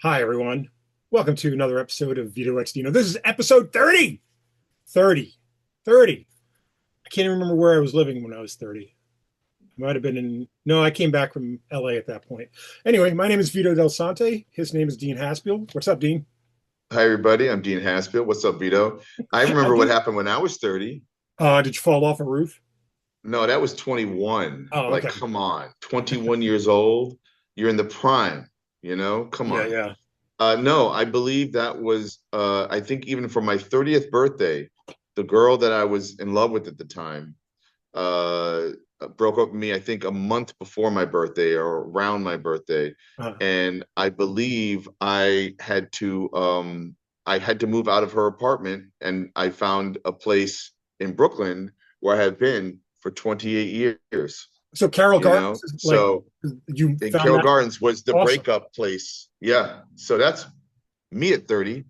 Hi, everyone. Welcome to another episode of Vito X DINO. This is episode 30. 30. 30. I can't even remember where I was living when I was 30. I might have been in, no, I came back from LA at that point. Anyway, my name is Vito Delsante. His name is Dean Haspiel. What's up, Dean? Hi, everybody. I'm Dean Haspiel. What's up, Vito? I I remember what do. happened when I was 30. Did you fall off a roof? No, that was 21. Oh, Like, okay. come on. 21 years old. You're in the prime, you know? Come Yeah, on. yeah. No, I believe that was, I think even for my 30th birthday, the girl that I was in love with at the time uh, broke up with me, I think a month before my birthday or around my birthday. Uh, And I believe I had to move out of her apartment, and I found a place in Brooklyn where I had been for 28 years, so Carroll you Gardens know? is like, So you in found Carroll that Gardens was the awesome. breakup place. Yeah. So that's me at 30.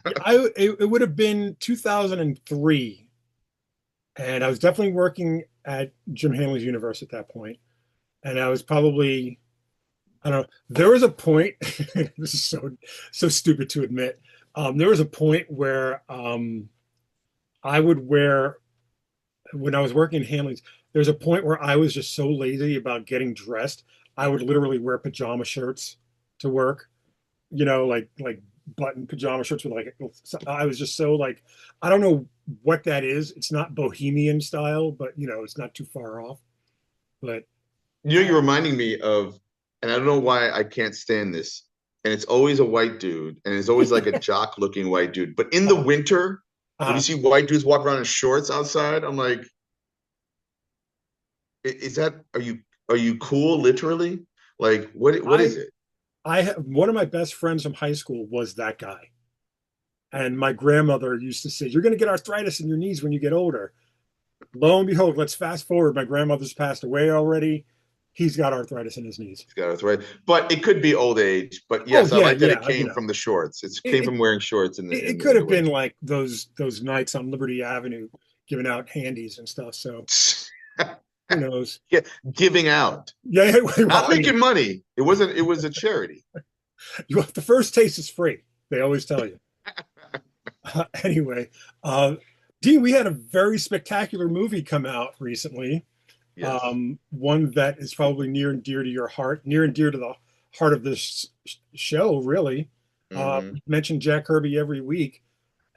Yeah, it would have been 2003, and I was definitely working at Jim Hanley's universe at that point. And I was probably, I don't know, there was a point, this is so stupid to admit. There was a point where I would wear, when I was working in Hanley's, there's a point where I was just so lazy about getting dressed, I would literally wear pajama shirts to work, like button pajama shirts with like, I was just so like, I don't know what that is. It's not bohemian style, but it's not too far off. But You know, you're reminding me of, and I don't know why I can't stand this. And it's always a white dude, and it's always like a jock looking white dude. But in the uh, winter, when you uh, see white dudes walk around in shorts outside, I'm like, is that, are you cool literally? Like, what I is it? I have one of my best friends from high school was that guy. And my grandmother used to say, "You're going to get arthritis in your knees when you get older." Lo and behold, let's fast forward. My grandmother's passed away already. He's got arthritis in his knees. He's got arthritis. But it could be old age. But Oh yes, I yeah, like that it yeah. came from the shorts. It It, came it, from wearing shorts in the it in, could in the have been winter. like those nights on Liberty Avenue giving out handies and stuff. So who knows? Yeah, giving out, Yeah, not well, making money. It wasn't. It was a charity. the first taste is free. They always tell you. Anyway, uh, Dean, we had a very spectacular movie come out recently. Yes. One that is probably near and dear to your heart, near and dear to the heart of this show, really. Hmm. We mention Jack Kirby every week,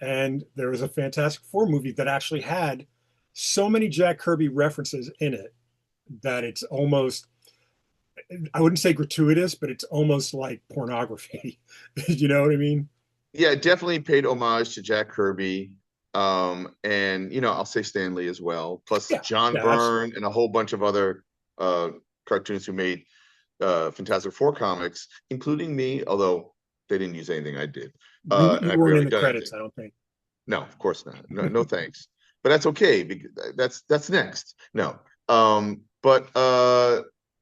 and there was a Fantastic Four movie that actually had so many Jack Kirby references in it that it's almost, I wouldn't say gratuitous, but it's almost like pornography. You know what I mean? Yeah, it definitely paid homage to Jack Kirby. And I'll say Stan Lee as well, plus Yeah, John yeah, absolutely. Byrne and a whole bunch of other uh cartoons who made Fantastic Four comics, including me, although they didn't use anything I did. And You I weren't in barely the done credits, anything. I don't think. No, of course not. No, no thanks. But that's okay because that's next. No. But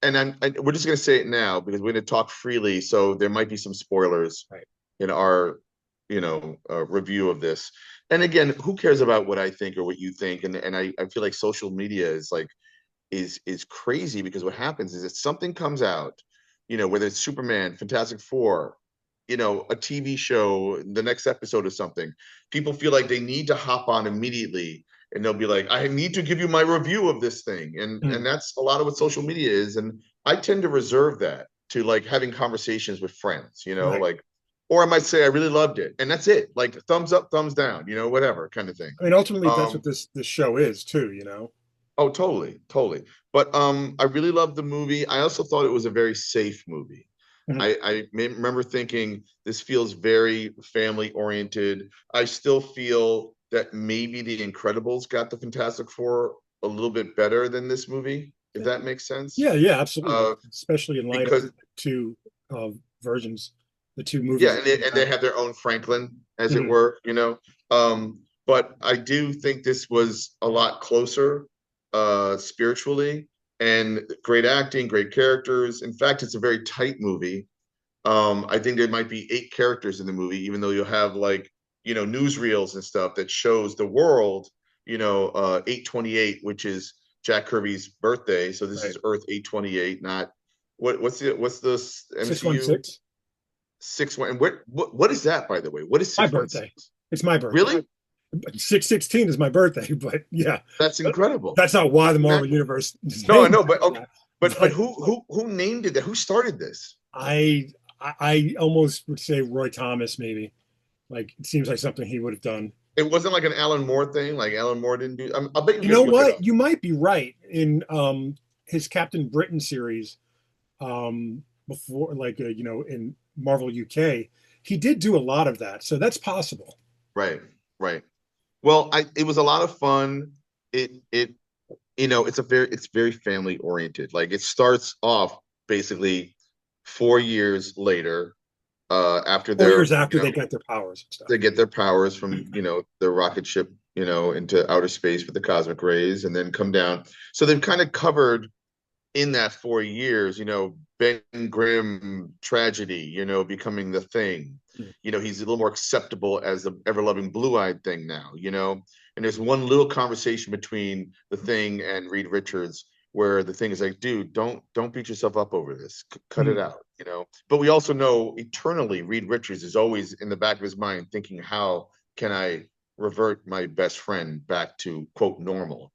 and we're just gonna say it now because we're gonna talk freely, so there might be some spoilers Right. in our review of this. And again, who cares about what I think or what you think? And I feel like social media is like is crazy because what happens is that something comes out, whether it's Superman, Fantastic Four, a TV show, the next episode or something, people feel like they need to hop on immediately, and they'll be like, I need to give you my review of this thing. And Mm, that's a lot of what social media is. And I tend to reserve that to like having conversations with friends, right. like, or I might say I really loved it. And that's it. Like thumbs up, thumbs down, whatever kind of thing. I mean, ultimately, that's what Um, this show is too. You know. Oh, totally, totally. But I really loved the movie. I also thought it was a very safe movie. Mhm. I remember thinking this feels very family oriented. I still feel that maybe The Incredibles got the Fantastic Four a little bit better than this movie, if that makes sense. Yeah, yeah, absolutely. Uh, Especially in light of because the two versions, the two yeah, movies that and came they out. have their own Franklin, as it Mhm. were. But I do think this was a lot closer spiritually, and great acting, great characters. In fact, it's a very tight movie. I think there might be 8 characters in the movie, even though you'll have like, newsreels and stuff that shows the world, 828, which is Jack Kirby's birthday. So this Right. is Earth 828, not what's the Six one MCU? six. 6/1. And what is that, by the way? What is My 6/16? birthday. It's my birthday. Really? 6/16 is my birthday, but yeah, That's incredible. that's not why the Isn't that? Marvel Universe is No, I named know, but after okay. that. But But who named it that? Who started this? I almost would say Roy Thomas, maybe. Like it seems like something he would have done. It wasn't like an Alan Moore thing. Like Alan Moore didn't do. I'll bet you You can know look it what? up. You might be right. In his Captain Britain series, before like in Marvel UK, he did do a lot of that. So that's possible. Right, right. Well, it was a lot of fun. It it's very family oriented. Like it starts off basically 4 years later, after 4 years their after they got their powers and stuff. they get their powers from their rocket ship into outer space with the cosmic rays, and then come down. So they've kind of covered in that 4 years, Ben Grimm tragedy, becoming the thing. He's a little more acceptable as the ever-loving blue-eyed thing now, And there's one little conversation between the thing and Reed Richards where the thing is like, dude, don't beat yourself up over this. Cut it out. But we also know eternally Reed Richards is always in the back of his mind thinking, how can I revert my best friend back to quote normal.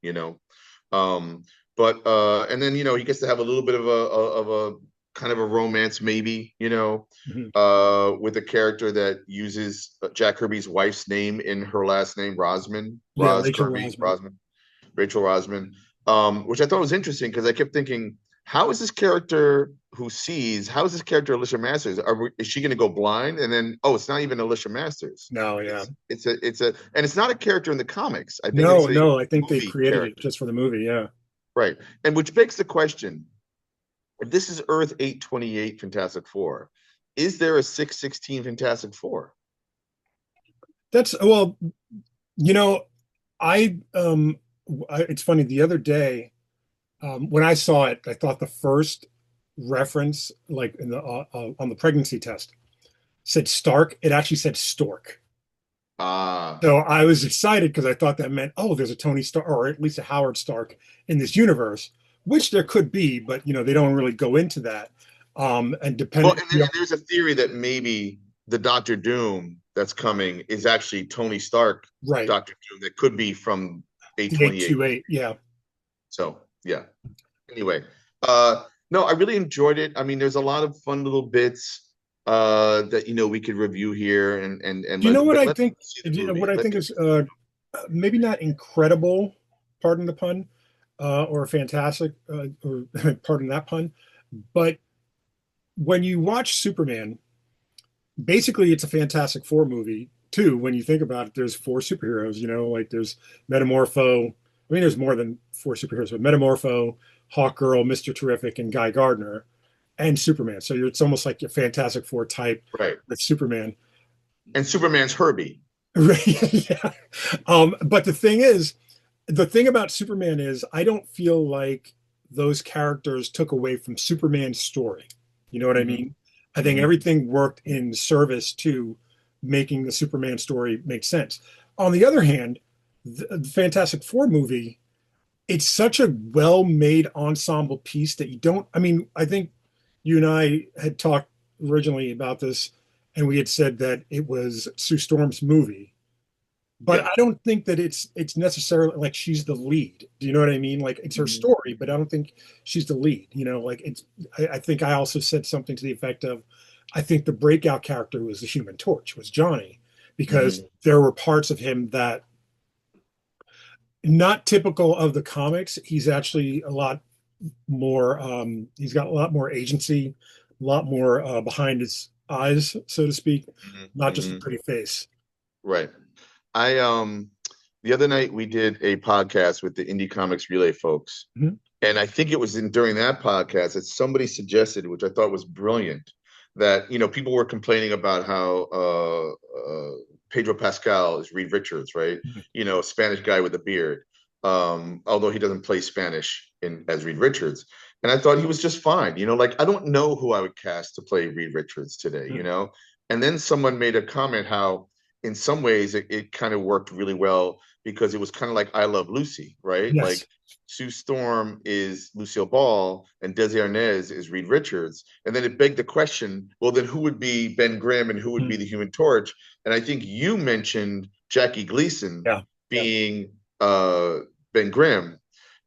Um, but and then he gets to have a little bit of a kind of a romance, maybe, Mhm. with a character that uses Jack Kirby's wife's name in her last name, Rosman, Yeah, Roz Rachel Kirby, Rosman. Rosman, Rachel Rosman, which I thought was interesting because I kept thinking, how is this character how is this character Alicia Masters? Is she going to go blind? And then, oh, it's not even Alicia Masters. No, yeah. And it's not a character in the comics. I think No, it's a no, I think they movie created it character. just for the movie. Yeah. Right. And which begs the question, if this is Earth 828 Fantastic Four, is there a 6/16 Fantastic Four? That's well, you know, it's funny. The other day, when I saw it, I thought the first reference, like in the on the pregnancy test, said Stark. It actually said Stork. Ah, So I was excited because I thought that meant, oh, there's a Tony Stark, or at least a Howard Stark in this universe, which there could be, but they don't really go into that. And well, depending, and there's a theory that maybe the Doctor Doom that's coming is actually Tony Stark, right, Doctor Doom, that could be from the 828. 828, yeah. So, yeah. Anyway, no, I really enjoyed it. I mean, there's a lot of fun little bits that we could review here, and Do you know what I let's think? see the You know what movie. I think is maybe not incredible, pardon the pun, or fantastic, or pardon that pun, but when you watch Superman, basically it's a Fantastic Four movie too. When you think about it, there's four superheroes. Like there's Metamorpho. I mean, there's more than four superheroes, but Metamorpho, Hawkgirl, Mister Terrific, and Guy Gardner, and Superman. So it's almost like your Fantastic Four type Right. with Superman. And Superman's Herbie. Yeah. But the thing about Superman is, I don't feel like those characters took away from Superman's story. You know what I Mm-hmm. mean? I think Mm-hmm. everything worked in service to making the Superman story make sense. On the other hand, the Fantastic Four movie, it's such a well-made ensemble piece that you don't, I mean, I think you and I had talked originally about this, and we had said that it was Sue Storm's movie, but Yeah. I don't think that it's necessarily like she's the lead. Do you know what I mean? Like it's her Mm-hmm. story, but I don't think she's the lead. Like I think I also said something to the effect of, I think the breakout character was the Human Torch, was Johnny, because Mm-hmm. there were parts of him that not typical of the comics. He's actually a lot more. He's got a lot more agency, a lot more behind his eyes, so to speak, Mm-hmm. not just a Mm-hmm. pretty face. Right. I the other night we did a podcast with the Indie Comics Relay folks, Mhm. and I think it was during that podcast that somebody suggested, which I thought was brilliant, that people were complaining about how Pedro Pascal is Reed Richards, right? Spanish guy with a beard, although he doesn't play Spanish in as Reed Richards. And I thought he was just fine. Like I don't know who I would cast to play Reed Richards today. And then someone made a comment how in some ways it kind of worked really well because it was kind of like I Love Lucy, right? Yes. Like Sue Storm is Lucille Ball and Desi Arnaz is Reed Richards. And then it begged the question, well, then who would be Ben Grimm and who would be Mm. the Human Torch? And I think you mentioned Jackie Gleason Yeah. being Ben Grimm.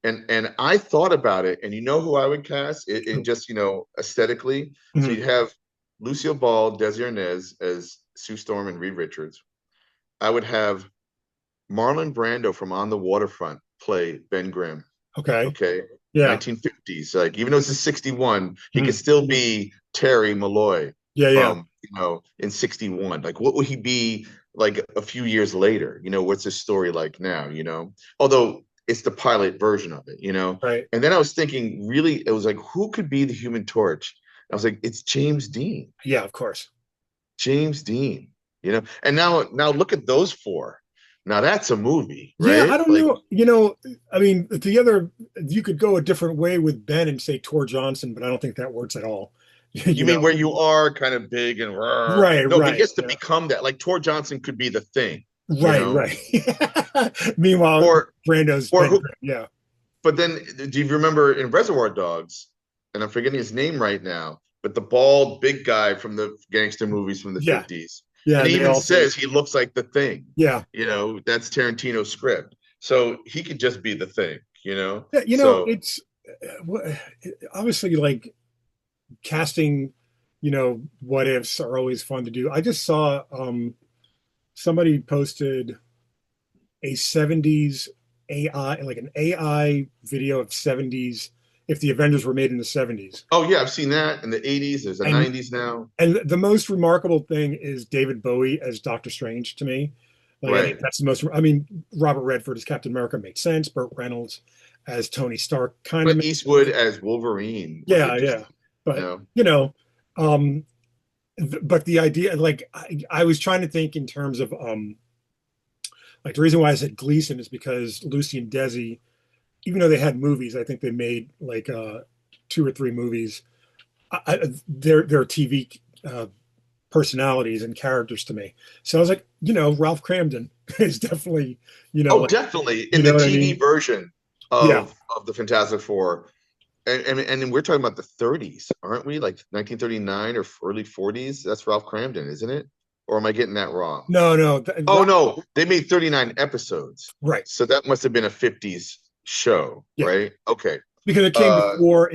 And I thought about it, and you know who I would cast in just, aesthetically. So Mhm. you'd have Lucille Ball, Desi Arnaz as Sue Storm and Reed Richards. I would have Marlon Brando from On the Waterfront play Ben Grimm. Okay. Okay. Yeah. 1950s. Like, even though it's a 61, he could Mhm. still be Terry Malloy Yeah. Yeah. from, in 61. Like, what would he be like a few years later? What's his story like now? Although it's the pilot version of it. Right. And then I was thinking, really, it was like, who could be the Human Torch? I was like, it's James Dean. Yeah. Of course. James Dean. And now look at those four. Now that's a movie, Yeah. I right? don't Like, know. I mean, you could go a different way with Ben and say Tor Johnson, but I don't think that works at all. you You mean know. where you are kind of big and Right. no, but he Right. has to Yeah. become that. Like Tor Johnson could be the thing, you Right. know, Right. Meanwhile, or Brando's or Ben who? Grimm. Yeah. But then, do you remember in Reservoir Dogs? And I'm forgetting his name right now, but the bald big guy from the gangster movies from the Yeah. 50s, Yeah. and And he they even all say, says he looks like the thing. yeah. That's Tarantino's script, so he could just be the thing. Yeah. So It's obviously like casting, what ifs are always fun to do. I just saw somebody posted a 70s AI, like an AI video of 70s, if the Avengers were made in the 70s. oh yeah, I've seen that in the 80s. There's a And 90s now. the most remarkable thing is David Bowie as Doctor Strange to me. Like I think Right. that's the most. I mean, Robert Redford as Captain America made sense. Burt Reynolds as Tony Stark kind of But made Eastwood sense. as Wolverine was Yeah, yeah. interesting. You But know? um, but the idea, like I was trying to think in terms of like the reason why I said Gleason is because Lucy and Desi, even though they had movies, I think they made like two or three movies. They're TV personalities and characters to me. So I was like, Ralph Cramden is definitely, Oh, like, definitely you in the know what I TV mean? version Yeah. of the Fantastic Four, and then we're talking about the 30s, aren't we? Like 1939 or early 40s. That's Ralph Cramden, isn't it? Or am I getting that wrong? No, no. Oh no, they made 39 episodes, Right. so that must have been a 50s show, Yeah. right? Okay. Because Uh, it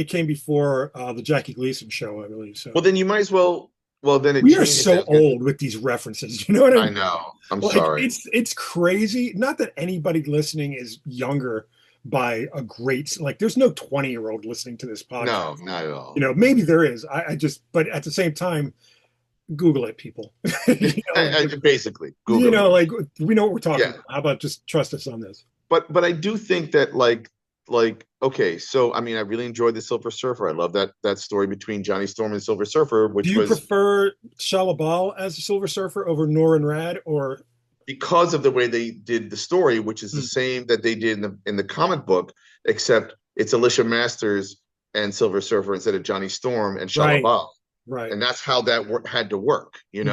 came before the Jackie Gleason show, I believe. So well then you might as well. Well then it we are changes so it. Because old with these references. You know what I I mean? know. I'm Like sorry. it's crazy. Not that anybody listening is younger by a great like there's no 20-year-old listening to this No, podcast. not at all. Maybe there is. I just but at the same time, Google it, people. Like Basically, Google it. like we know what we're talking Yeah, about. How about just trust us on this? but I do think that okay, so I mean, I really enjoyed the Silver Surfer. I love that story between Johnny Storm and Silver Surfer, Do which you was prefer Shalabal as the Silver Surfer over Norin Rad or because of the way they did the story, which is the hmm, same that they did in the comic book, except it's Alicia Masters and Silver Surfer instead of Johnny Storm and right, Shalabal, right. and that's how that had to work, Hmm.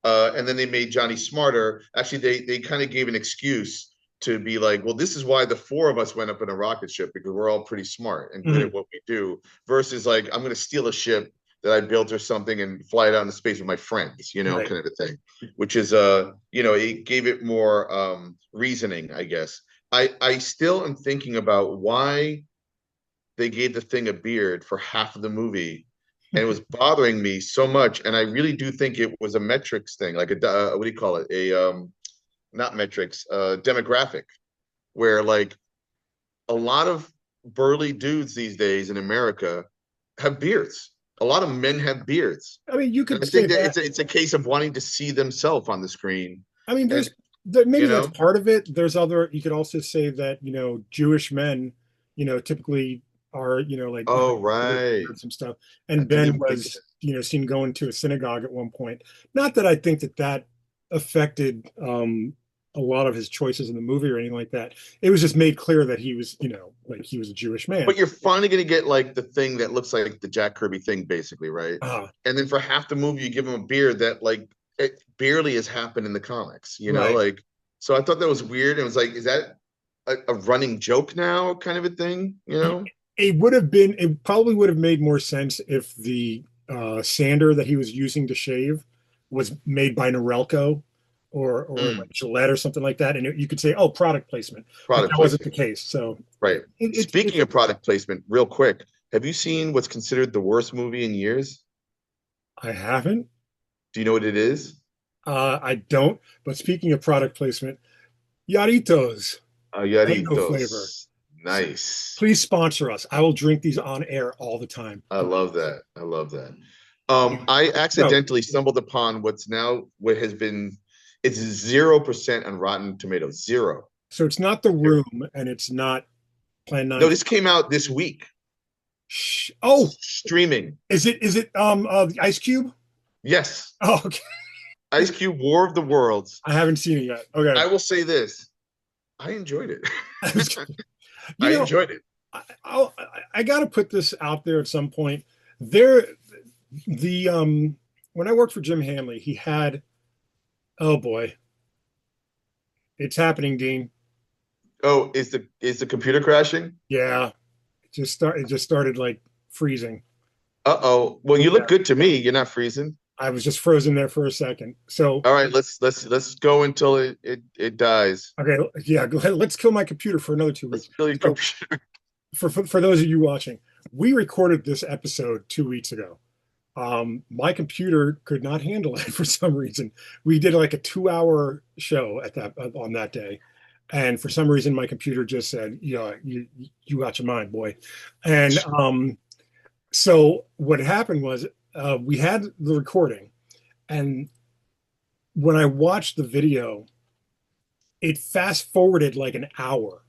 And then they made Johnny smarter. Actually, they kind of gave an excuse to be like, well, this is why the four of us went up in a rocket ship because we're all pretty smart and good Hmm. at what we do, versus like I'm going to steal a ship that I built or something and fly it out into space with my friends, Right. kind of a thing, which is it gave it more reasoning, I guess. I still am thinking about why they gave the thing a beard for half of the movie, and it was bothering me so much. And I really do think it was a metrics thing, like what do you call it? Not metrics, demographic, where like a lot of burly dudes these days in America have beards. A lot of men have beards, I mean, you and could I say think that that. it's a case of wanting to see themselves on the screen, I mean, and maybe you that's know, part of it. There's other. You could also say that Jewish men, typically are like oh right, some stuff. I And didn't Ben even think of was seen going to a synagogue at one point. Not that I think that affected a lot of his choices in the movie or anything like that. It was just made clear that he was like he was a Jewish man. but you're finally going to get like the thing that looks like the Jack Kirby thing, basically, right? Uh, And then for half the movie, you give him a beard that, like, it barely has happened in the comics, you know, Right. like, so I thought that was weird. It was like, is that a running joke now, kind of a thing, you know? It would have been, it probably would have made more sense if the sander that he was using to shave was made by Norelco or like Mm, Gillette or something like that. And you could say, oh, product placement, but product that wasn't the placement, case. So right? it's Speaking of product placement, real quick, have you seen what's considered the worst movie in years? I haven't. Do you know what it is? I don't. But speaking of product placement, Yaritos, mango flavor. Yaritos. Nice. Please sponsor us. I will drink these on air all the time. I love that. I love that. I So, accidentally stumbled upon what's now what has been, it's 0% on Rotten Tomatoes. Zero. so it's not The Zero. Room and it's not Plan No, 9. this came out this week. Oh, Streaming. is it the Ice Cube? Yes. Oh, okay. Ice Cube War of the Worlds. I haven't seen it yet. Okay. I will say this. I enjoyed it. You I know, enjoyed it. I got to put this out there at some point. There, the when I worked for Jim Hanley, he had, oh boy, it's happening, Dean. Oh, is the computer crashing? Yeah, it just started like freezing. Uh-oh. Well, you look Yeah, good to me. You're not freezing. I was just frozen there for a second. So, All right, let's go until it dies. okay, yeah, go ahead. Let's kill my computer for another two Let's weeks. kill your So, computer. for those of you watching, we recorded this episode 2 weeks ago. My computer could not handle it for some reason. We did like a 2 hour show at that on that day, and for some reason my computer just said, "Yeah, you got your mind, boy." And so what happened was we had the recording, and when I watched the video, it fast forwarded like an hour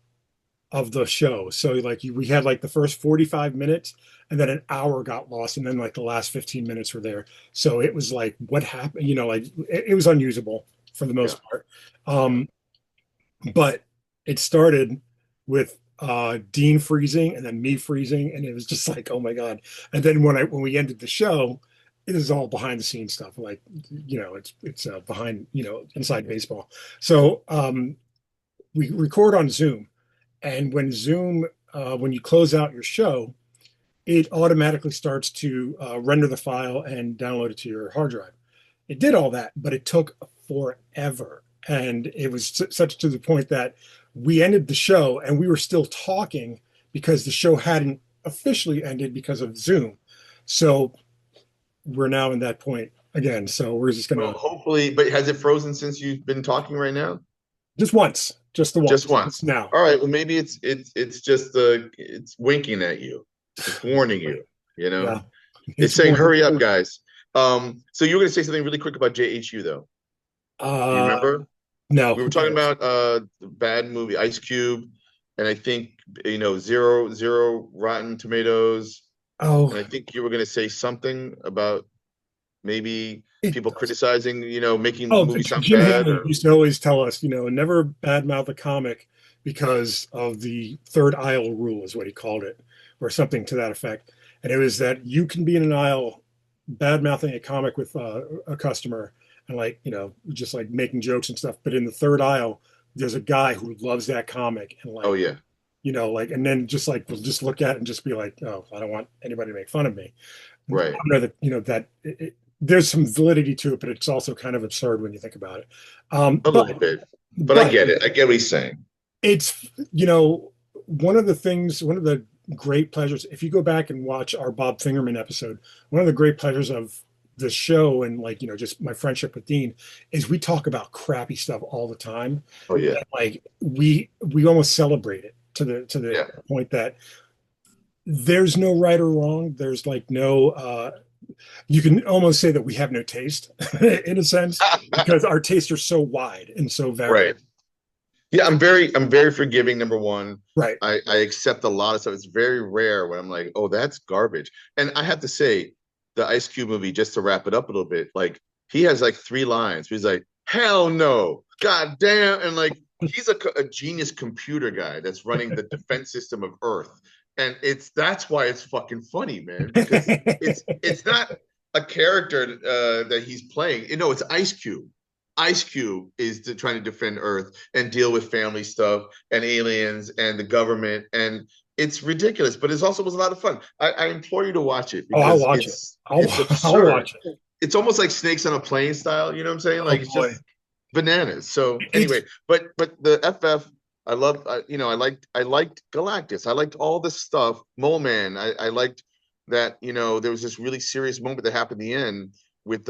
of the show. So like we had like the first 45 minutes and then an hour got lost and then like the last 15 minutes were there. So it was like what happened, like it was unusable for the Yeah, most part. yeah. Um, but it started with Dean freezing and then me freezing and it was just like, oh my God. And then when we ended the show, it is all behind the scenes stuff. Like, it's behind, inside baseball. So we record on Zoom. And when Zoom, when you close out your show, it automatically starts to render the file and download it to your hard drive. It did all that, but it took forever. And it was such to the point that we ended the show and we were still talking because the show hadn't officially ended because of Zoom. So we're now in that point again. So we're just going Well, to hopefully, but has it frozen since you've been talking right now? just once, just the Just once. It's once. now. All right. Well, maybe it's just it's winking at you. It's warning you. You know, Yeah. it's It's saying, more. "Hurry up, guys." So you were going to say something really quick about JHU, though. Do you Uh, remember? no, We were who talking cares? about the bad movie Ice Cube, and I think zero Rotten Tomatoes, Oh, and I think you were going to say something about maybe it people does. criticizing, making the Oh, movie sound Jim bad, Hanley or used to always tell us, never badmouth a comic because of the third aisle rule, is what he called it, or something to that effect. And it was that you can be in an aisle badmouthing a comic with a customer and like, just like making jokes and stuff. But in the third aisle, there's a guy who loves that comic and oh like, yeah, like, and then just like, we'll just look at it and just be like, oh, I don't want anybody to make fun of me. I right, know that there's some validity to it, but it's also kind of absurd when you think about it. Um, a but little bit, but I but get it. I get what he's saying. it's one of the great pleasures. If you go back and watch our Bob Fingerman episode, one of the great pleasures of the show and like just my friendship with Dean is we talk about crappy stuff all the time. Oh yeah, And, like we almost celebrate it to the yeah, point that there's no right or wrong. There's like no you can almost say that we have no taste in a sense because our tastes are so wide and so varied. right. Yeah, I'm very forgiving. Number one, Right. I accept a lot of stuff. It's very rare when I'm like, oh, that's garbage. And I have to say, the Ice Cube movie, just to wrap it up a little bit, like he has like three lines. He's like, hell no, god damn, and like he's a genius computer guy that's running the defense system of Earth, and that's why it's fucking funny, man, because it's not a character that he's playing. You know, it's Ice Cube. Ice Cube is trying to defend Earth and deal with family stuff and aliens and the government, and it's ridiculous, but it also was a lot of fun. I implore you to watch it Oh, I'll because watch it. it's I'll absurd. watch it. It's almost like Snakes on a Plane style. You know what I'm saying? Oh Like it's boy, just bananas. So it's anyway, but the FF, I love. You know, I liked Galactus. I liked all this stuff. Mole Man. I liked that. You know, there was this really serious moment that happened at the end with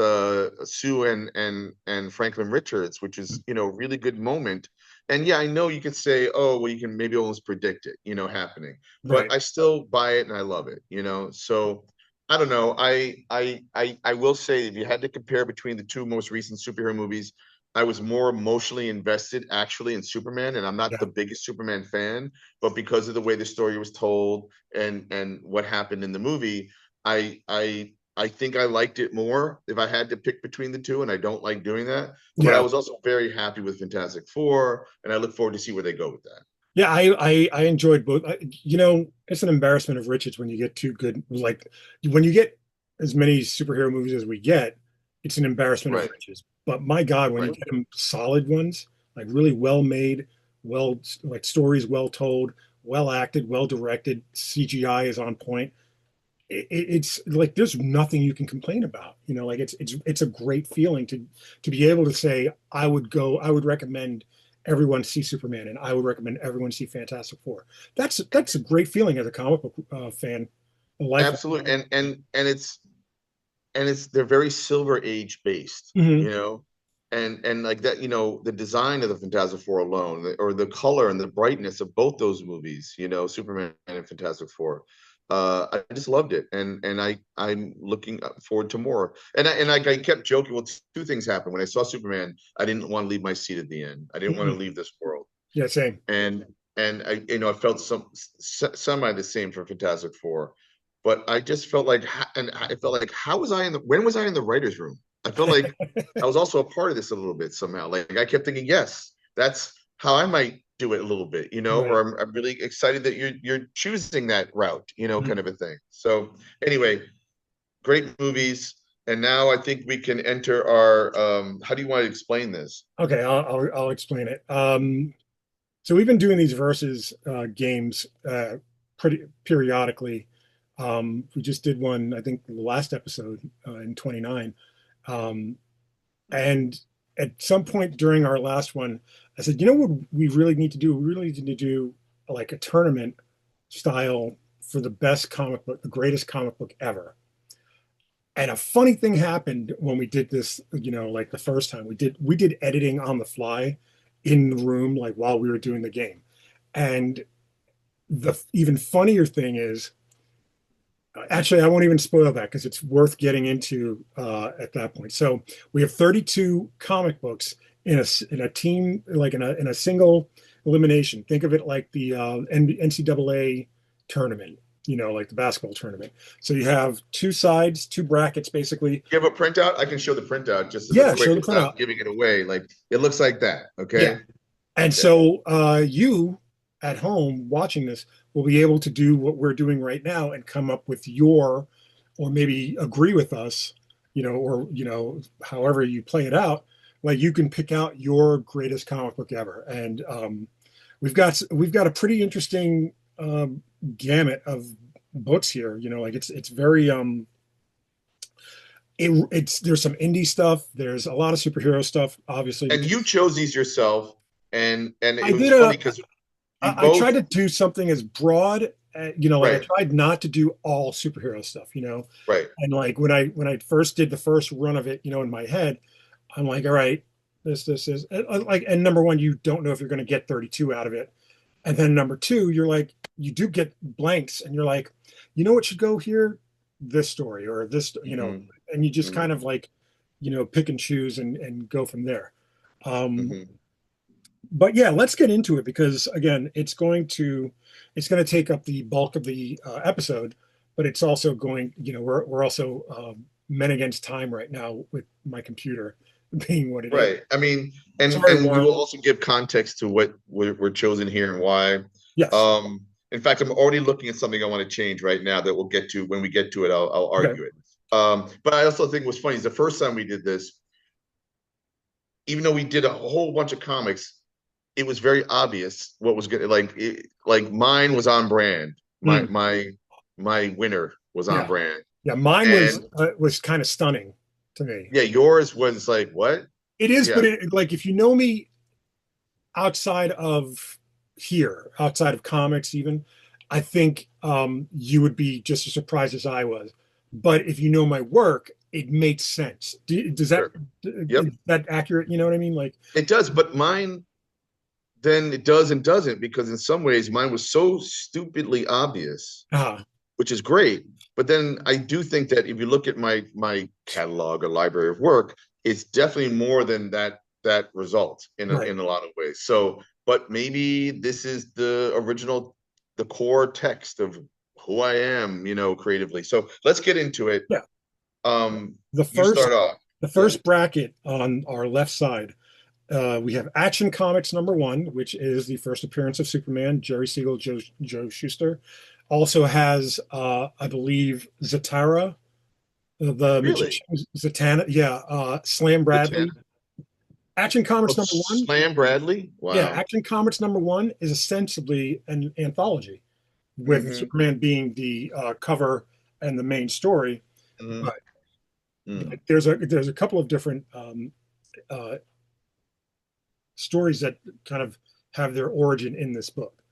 Sue and Franklin Richards, which is really good moment. And yeah, I know you could say, oh, well, you can maybe almost predict it, happening, but right. I still buy it and I love it. So I don't know. I will say if you had to compare between the two most recent superhero movies, I was more emotionally invested actually in Superman, and I'm not Yeah, the biggest Superman fan, but because of the way the story was told and what happened in the movie, I think I liked it more if I had to pick between the two, and I don't like doing that. But I yeah. was also very happy with Fantastic Four, and I look forward to see where they go with that. Yeah, I enjoyed both. It's an embarrassment of riches when you get too good. Like when you get as many superhero movies as we get, it's an embarrassment of Right, riches. But my God, when you right. get them solid ones, like really well made, well like stories well told, well acted, well directed, CGI is on point. It's like there's nothing you can complain about. Like it's a great feeling to be able to say I would recommend everyone see Superman and I would recommend everyone see Fantastic Four. That's a great feeling as a comic book fan, a lifelong. Absolutely. And it's they're very Silver Age based, Mhm. and like that, the design of the Fantastic Four alone, or the color and the brightness of both those movies, Superman and Fantastic Four. I just loved it, and I'm looking forward to more. And I kept joking. Well, two things happened when I saw Superman. I didn't want to leave my seat at the end. I didn't want to Mhm. leave this world, Yeah, same. and I felt semi the same for Fantastic Four, but I just felt like, and I felt like, how was I when was I in the writers' room? I felt like I was also a part of this a little bit somehow. Like I kept thinking, yes, that's how I might do it a little bit, Right. or I'm really excited that you're choosing that route, Mhm. kind of a thing. So anyway, great movies. And now I think we can enter our how do you want to explain this? Okay, I'll explain it. So we've been doing these versus games pretty periodically. We just did one, I think, the last episode in 29. Um, and at some point during our last one, I said, you know what we really need to do? We really need to do like a tournament style for the best comic book, the greatest comic book ever. And a funny thing happened when we did this, like the first time we did editing on the fly in the room, like while we were doing the game. And the even funnier thing is, actually, I won't even spoil that because it's worth getting into at that point. So we have 32 comic books in a team, like in a single elimination. Think of it like the NCAA tournament, like the basketball tournament. So you have two sides, two brackets, basically. You have a printout? I can show the printout just as a Yeah, quick show the without printout. giving it away. Like it looks like that. Yeah. Okay. And Yeah. so you at home watching this will be able to do what we're doing right now and come up with or maybe agree with us, or, however you play it out. Like you can pick out your greatest comic book ever. And we've got a pretty interesting gamut of books here. Like it's very it's there's some indie stuff. There's a lot of superhero stuff, obviously, And you because chose these yourself, and I it was did funny a because you I tried both to do something as broad, like I right, tried not to do all superhero stuff, right. and like when I first did the first run of it, in my head, I'm like, all right, this is like, and number one, you don't know if you're going to get 32 out of it, and then number two, you're like, you do get blanks, and you're like, what should go here, this story or this, Hmm. and you just kind Hmm. of like, pick and choose and go from there. Um, Hmm. but yeah, let's get into it because again, it's going to take up the bulk of the episode, but it's also going, we're also men against time right now with my computer being what it is. Right. I mean, and Sorry, and we will Warren. also give context to what we're chosen here and why. Yes. In fact, I'm already looking at something I want to change right now that we'll get to when we get to it. I'll Okay. argue it. But I also think what's funny is the first time we did this, even though we did a whole bunch of comics, it was very obvious what was good. Like mine was on brand. My Mm, my my winner was on yeah, brand, yeah. Mine and was kind of stunning to me. yeah, yours was like what? It is, but Yeah, like if you know me outside of here, outside of comics, even, I think you would be just as surprised as I was. But if you know my work, it makes sense. Does that sure. Yep, is that accurate? You know what I mean? Like, it does. But mine then it does and doesn't because in some ways mine was so stupidly obvious, ah, which is great. But then I do think that if you look at my catalog or library of work, it's definitely more than that result right. in a lot of ways. So, but maybe this is the original, the core text of who I am, creatively. So let's get into it. Yeah. The You first start off. the Yeah. first bracket on our left side, we have Action Comics #1, which is the first appearance of Superman, Jerry Siegel, Joe Shuster. Also has, I believe, Zatara, the Really? magician, Zatanna, yeah, Slam The Bradley. 10? Action Oh, Comics #1, Slam Bradley? yeah, Wow. Action Comics #1 is ostensibly an anthology, with Mm-hmm. Superman being the cover and the main story. Mm-hmm. But Mm. there's a couple of different uh, stories that kind of have their origin in this book.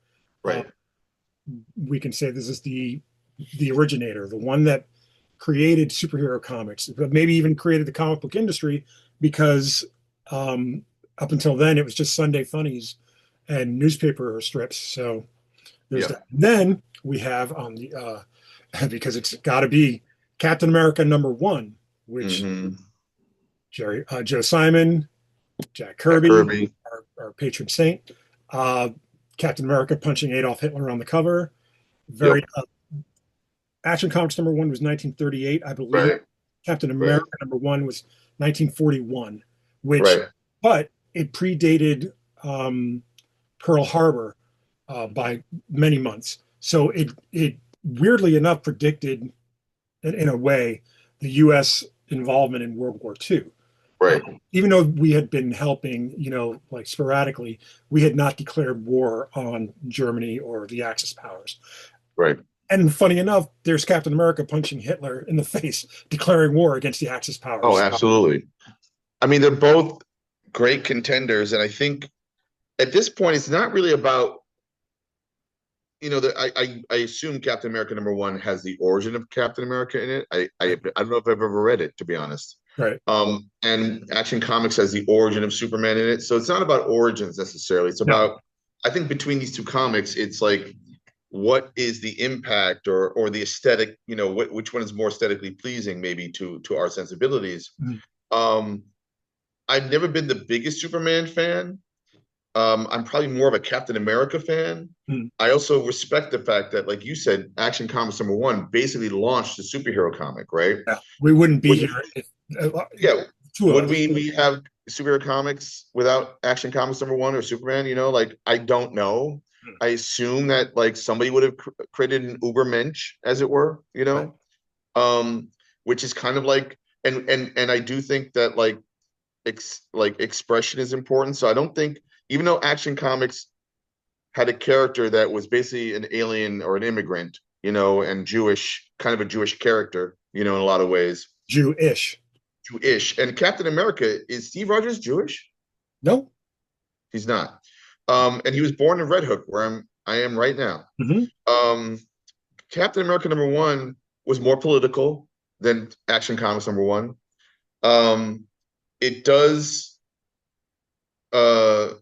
Uh, Right. we can say this is the originator, the one that created superhero comics, but maybe even created the comic book industry, because um, up until then it was just Sunday funnies and newspaper strips. So there's Yeah. that. Then we have on the because it's got to be Captain America #1, which Mm-hmm. Joe Simon, Jack Jack Kirby, Kirby. our patron saint. Uh, Captain America punching Adolf Hitler on the cover. Very Yep. Action Comics #1 was 1938, I believe. Right. Captain Right. America #1 was 1941, which, Right. but it predated um, Pearl Harbor by many months. So it weirdly enough predicted, in a way, the U.S. involvement in World War II. Uh, Right. even though we had been helping, like sporadically, we had not declared war on Germany or the Axis powers. Right. And funny enough, there's Captain America punching Hitler in the face, declaring war against the Axis Oh, powers. absolutely. I mean, they're both great contenders, and I think at this point, it's not really about I assume Captain America #1 has the origin of Captain America in it. I Right. don't know if I've ever read it, to be honest. Right. And Action Comics has the origin of Superman in it, so it's not about origins necessarily. It's No. about, I think, between these two comics, it's like what is the impact or the aesthetic, which one is more aesthetically pleasing maybe to our sensibilities. Mm. Um, I've never been the biggest Superman fan. I'm probably more of a Captain America fan. Mm. I also respect the fact that, like you said, Action Comics #1 basically launched the superhero comic, right? Yeah. We wouldn't be Would here if yeah, two of would us. we have superhero comics without Action Comics #1 or Superman? Like I don't know. Mm. I assume that like somebody would have created an Ubermensch, as it were, Right. um, which is kind of like, and I do think that like expression is important. So I don't think, even though Action Comics had a character that was basically an alien or an immigrant, and Jewish, kind of a Jewish character, in a lot of ways, Jewish. Jewish. And Captain America, is Steve Rogers Jewish? No. He's not. And he was born in Red Hook, where I am right now. Mm-hmm. Um, Captain America #1 was more political than Action Comics #1. It does, uh,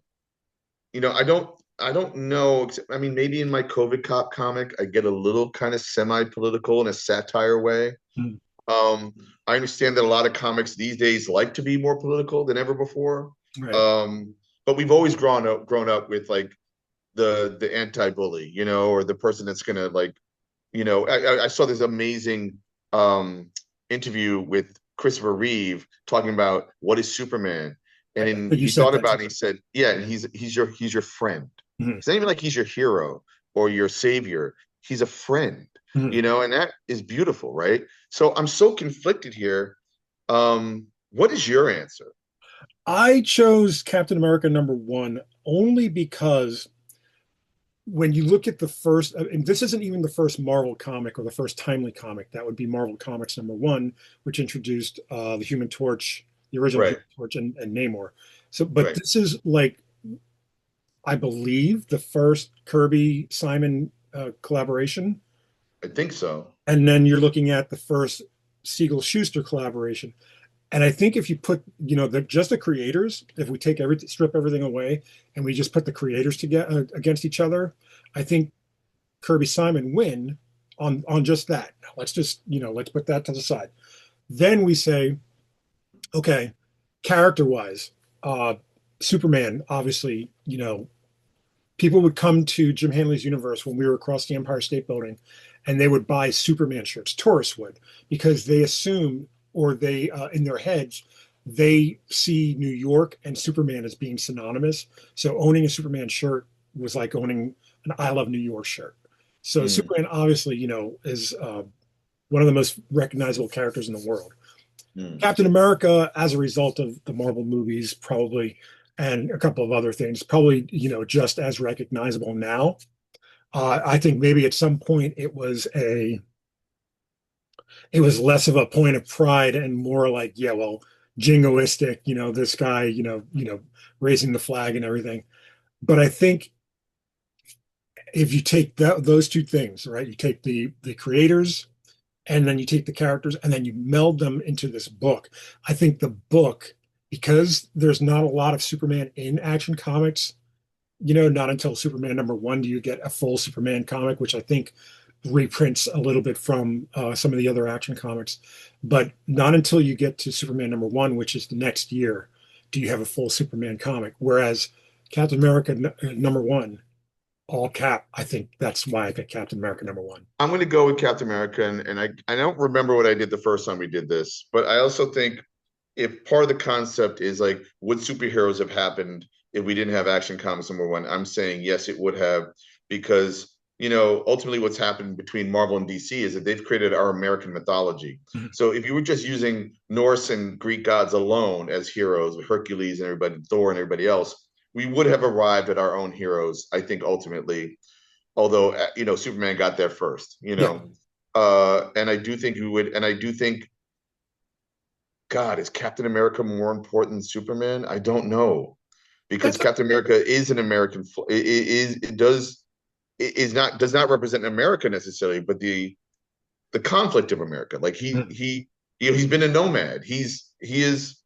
I don't know. I mean, maybe in my COVID cop comic, I get a little kind of semi-political in a satire way. Mm. Um, I understand that a lot of comics these days like to be more political than ever before. Right. But we've always grown up with like the anti-bully, or the person that's gonna like, I saw this amazing interview with Christopher Reeve talking about what is Superman, and But you he said thought that. about it. And he said, "Yeah, and he's your friend. Mhm. It's not even like he's your hero or your savior. He's a friend. Mhm. and that is beautiful, right? So I'm so conflicted here. What is your answer? I chose Captain America #1 only because when you look at the first, and this isn't even the first Marvel comic or the first timely comic, that would be Marvel Comics #1, which introduced the Human Torch, the original Right, Human Torch, and Namor. So, but right. this is like, I believe, the first Kirby Simon collaboration. I think so. And then you're looking at the first Siegel Schuster collaboration. And I think if you put, just the creators, if we take strip everything away and we just put the creators together against each other, I think Kirby Simon win on just that. Let's just, let's put that to the side. Then we say, okay, character wise, Superman, obviously, people would come to Jim Hanley's universe when we were across the Empire State Building, and they would buy Superman shirts. Tourists would, because they assume, or they in their heads, they see New York and Superman as being synonymous. So owning a Superman shirt was like owning an I Love New York shirt. So Mm, Superman, obviously, is one of the most recognizable characters in the world. mm. Captain America, as a result of the Marvel movies, probably, and a couple of other things, probably, just as recognizable now. I think maybe at some point it was less of a point of pride and more like, yeah, well, jingoistic, this guy, raising the flag and everything. But I think if you take those two things, right, you take the creators and then you take the characters and then you meld them into this book. I think the book, because there's not a lot of Superman in Action Comics, not until Superman #1 do you get a full Superman comic, which I think reprints a little bit from some of the other Action Comics. But not until you get to Superman #1, which is the next year, do you have a full Superman comic. Whereas Captain America #1, all cap, I think that's why I picked Captain America #1. I'm going to go with Captain America, and I don't remember what I did the first time we did this, but I also think if part of the concept is like, would superheroes have happened if we didn't have Action Comics #1? I'm saying yes, it would have, because ultimately what's happened between Marvel and DC is that they've created our American mythology. Mhm. So if you were just using Norse and Greek gods alone as heroes, Hercules and everybody, Thor and everybody else, we would have arrived at our own heroes, I think, ultimately. Although Superman got there first, Yeah, and I do think we would, and I do think, God, is Captain America more important than Superman? I don't know, because that's Captain America is an American. Does not represent America necessarily, but the conflict of America. Like Mhm. he's been a nomad. He is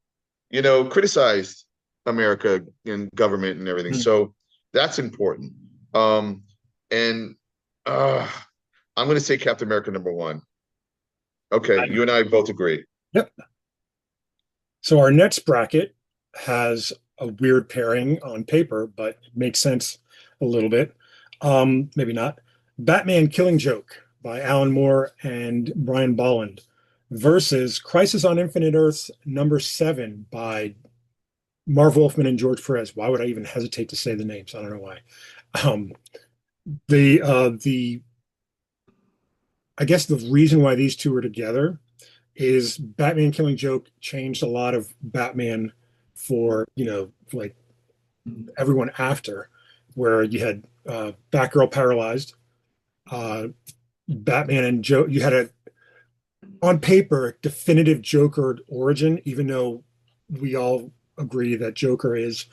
criticized America and government and everything. Mhm. So that's important. And uh, I'm going to say Captain America #1. Okay, I you and agree. I both agree. Yep. So our next bracket has a weird pairing on paper, but it makes sense a little bit. Maybe not. Batman Killing Joke by Alan Moore and Brian Bolland versus Crisis on Infinite Earths #7 by Marv Wolfman and George Perez. Why would I even hesitate to say the names? I don't know why. Um, the I guess the reason why these two are together is Batman Killing Joke changed a lot of Batman for, like everyone after, where you had Batgirl paralyzed, uh, Batman and Joe. You had a on paper definitive Joker origin, even though we all agree that Joker is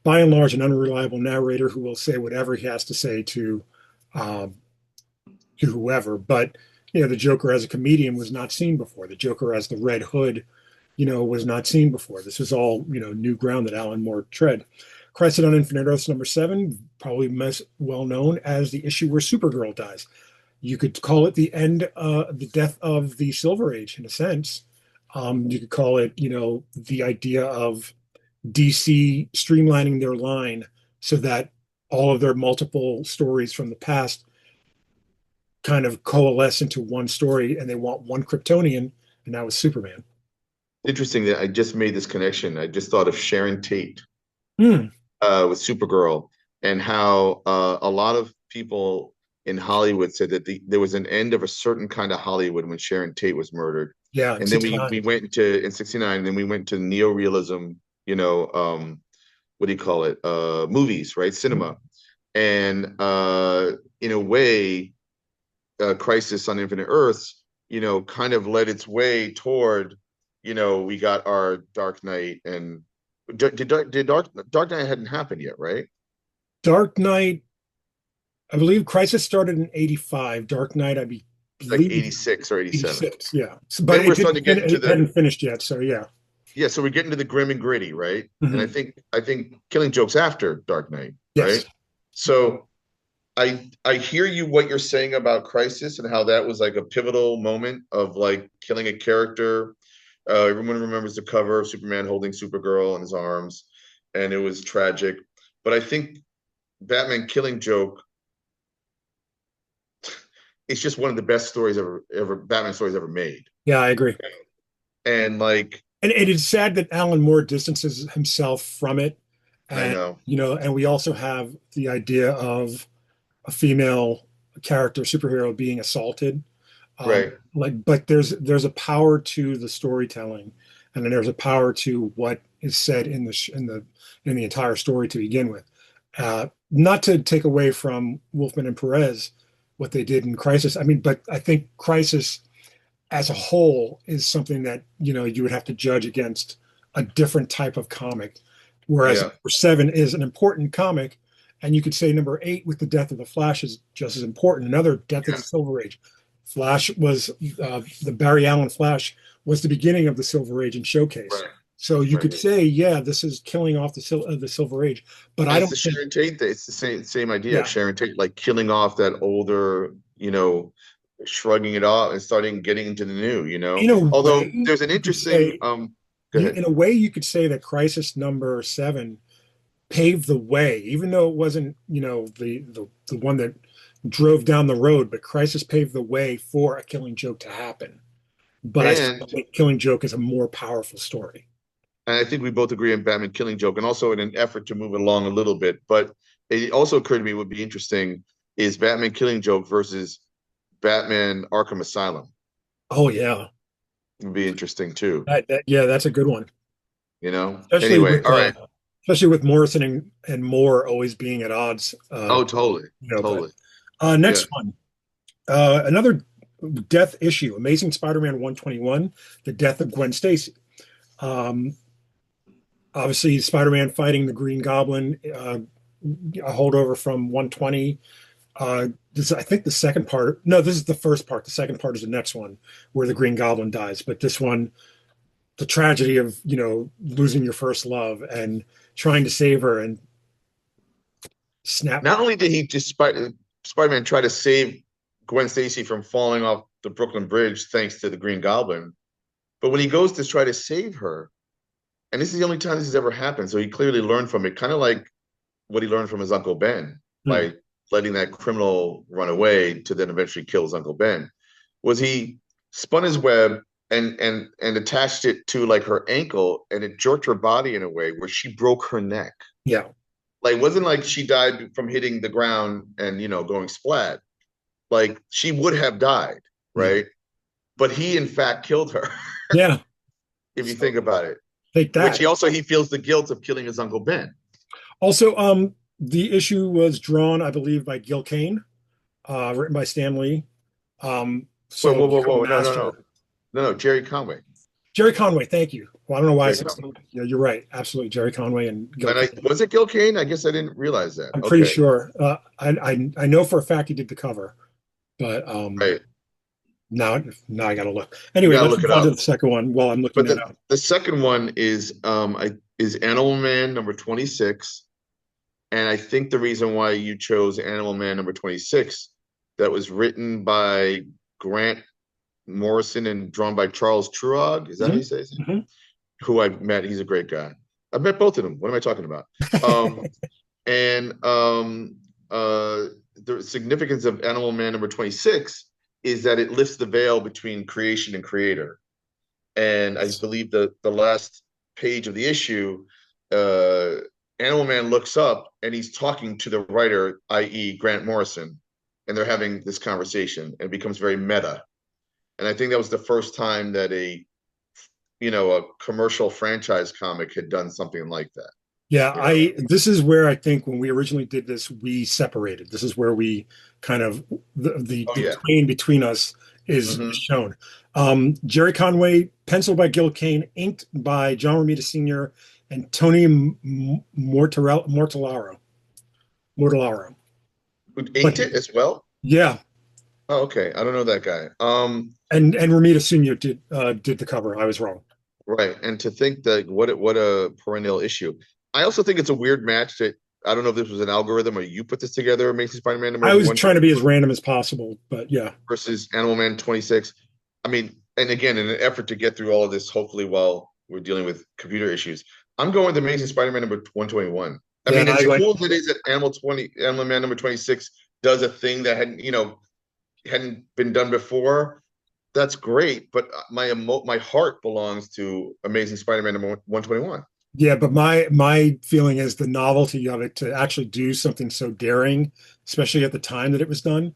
by and large an unreliable narrator who will say whatever he has to say um, to whoever. But the Joker as a comedian was not seen before. The Joker as the Red Hood, was not seen before. This was all new ground that Alan Moore tread. Crisis on Infinite Earths #7, probably most well known as the issue where Supergirl dies. You could call it the death of the Silver Age in a sense. You could call it, the idea of DC streamlining their line so that all of their multiple stories from the past kind of coalesce into one story, and they want one Kryptonian, and that was Superman. Interesting that I just made this connection. I just thought of Sharon Tate Hmm. with Supergirl, and how a lot of people. in Hollywood said that there was an end of a certain kind of Hollywood when Sharon Tate was murdered. Yeah, in And then we '69. went into in 69, and then we went to neorealism, what do you call it? Movies, right? Cinema. And in a way, Crisis on Infinite Earths, kind of led its way toward, we got our Dark Knight, and did Dark Knight hadn't happened yet, right? Dark Knight, I believe Crisis started in '85. Dark Knight, Like believe 86 or 87. '86. Yeah, but Then we're starting to get into it the hadn't finished yet. So yeah. yeah, so we're getting to the grim and gritty, right? And I Mhm. think I think Killing Joke's after Dark Knight, Yes. right? So I hear you what you're saying about Crisis and how that was like a pivotal moment of like killing a character. Everyone remembers the cover of Superman holding Supergirl in his arms, and it was tragic. But I think Batman Killing Joke is just one of the best stories ever Batman stories ever made. Yeah, I agree. And like, And it is sad that Alan Moore distances himself from it. I And, know, and we also have the idea of a female character, superhero being assaulted. right? But there's a power to the storytelling, and then there's a power to what is said in the entire story to begin with. Not to take away from Wolfman and Perez what they did in Crisis. I mean, but I think Crisis as a whole is something that you would have to judge against a different type of comic, whereas Yeah, number 7 is an important comic, and you could say number 8 with the death of the Flash is just as important. Another death of yeah, the Silver Age. Flash was the Barry Allen Flash was the beginning of the Silver Age and Showcase. right, So you could right. say, yeah, this is killing off the Silver Age, but And I it's the don't think, Sharon Tate thing. It's the same idea of yeah, Sharon Tate like killing off that older, shrugging it off and starting getting into the new, in a Although way there's an you could interesting say go ahead. in a way you could say that Crisis number 7 paved the way, even though it wasn't, the one that drove down the road, but Crisis paved the way for a Killing Joke to happen. But I still And think Killing Joke is a more powerful story. and I think we both agree on Batman Killing Joke, and also in an effort to move it along a little bit. But it also occurred to me would be interesting is Batman Killing Joke versus Batman Arkham Asylum Oh yeah, would be interesting too. yeah, that's a good one, especially Anyway, with all right. Morrison and Moore always being at odds. Oh, totally, But totally. Yeah. next one, another death issue, Amazing Spider-Man 121, the death of Gwen Stacy. Um, Obviously, Spider-Man fighting the Green Goblin, a holdover from 120. This I think the second part. No, this is the first part. The second part is the next one where the Green Goblin dies. But this one, the tragedy of losing your first love and trying to save her and snap. Not only did he just Spider-Man try to save Gwen Stacy from falling off the Brooklyn Bridge thanks to the Green Goblin, but when he goes to try to save her, and this is the only time this has ever happened, so he clearly learned from it, kind of like what he learned from his Uncle Ben Hmm. by letting that criminal run away to then eventually kill his Uncle Ben, was he spun his web and attached it to like her ankle, and it jerked her body in a way where she broke her neck. Yeah, Like, it wasn't like she died from hitting the ground and going splat. Like, she would have died, yeah, right? But he in fact killed her, yeah. if you So think about it. take Which that. he feels the guilt of killing his Uncle Ben. Also, the issue was drawn, I believe, by Gil Kane, written by Stan Lee. Whoa, So whoa, whoa, you're a whoa. No, no, no. master. No, no, Jerry Conway. Jerry Conway, thank you. Well, I don't know why I Jerry said Conway. Steve. Yeah, you're right. Absolutely. Jerry Conway and Gil And Kane. was it Gil Kane? I guess I didn't realize that. I'm pretty Okay. sure. I know for a fact he did the cover, but Right. now I gotta look. You Anyway, gotta let's look move it on to up. the second one while I'm looking But that the up. the second one is Animal Man number 26. And I think the reason why you chose Animal Man number 26, that was written by Grant Morrison and drawn by Charles Truog. Is that how you Mhm, say his name? mhm. Who I've met. He's a great guy. I've met both of them. What am I talking about? Um, and the significance of Animal Man number 26 is that it lifts the veil between creation and creator. And I believe the last page of the issue, uh, Animal Man looks up and he's talking to the writer, i.e., Grant Morrison, and they're having this conversation, and it becomes very meta. And I think that was the first time that a commercial franchise comic had done something like that, Yeah, you know. I this is where I think when we originally did this, we separated. This is where we kind of Oh the yeah. twain between us is Hmm. shown. Jerry Conway, penciled by Gil Kane, inked by John Romita Sr. and Tony Mortellaro. Who But inked it as well? yeah, Oh, okay. I don't know that guy. and Romita Sr. did the cover. I was wrong. Right. And to think that what a perennial issue. I also think it's a weird match that I don't know if this was an algorithm or you put this together, Amazing Spider-Man number I was trying to be as 121 random as possible, but yeah, versus Animal Man 26. I mean, and again, in an effort to get through all of this, hopefully while we're dealing with computer issues, I'm going with Amazing Spider-Man number 121. I yeah, mean, and I as like. cool as it is that Animal Man number 26 does a thing that hadn't been done before, that's great. But my heart belongs to Amazing Spider-Man number 121. Yeah, but my feeling is the novelty of it to actually do something so daring, especially at the time that it was done.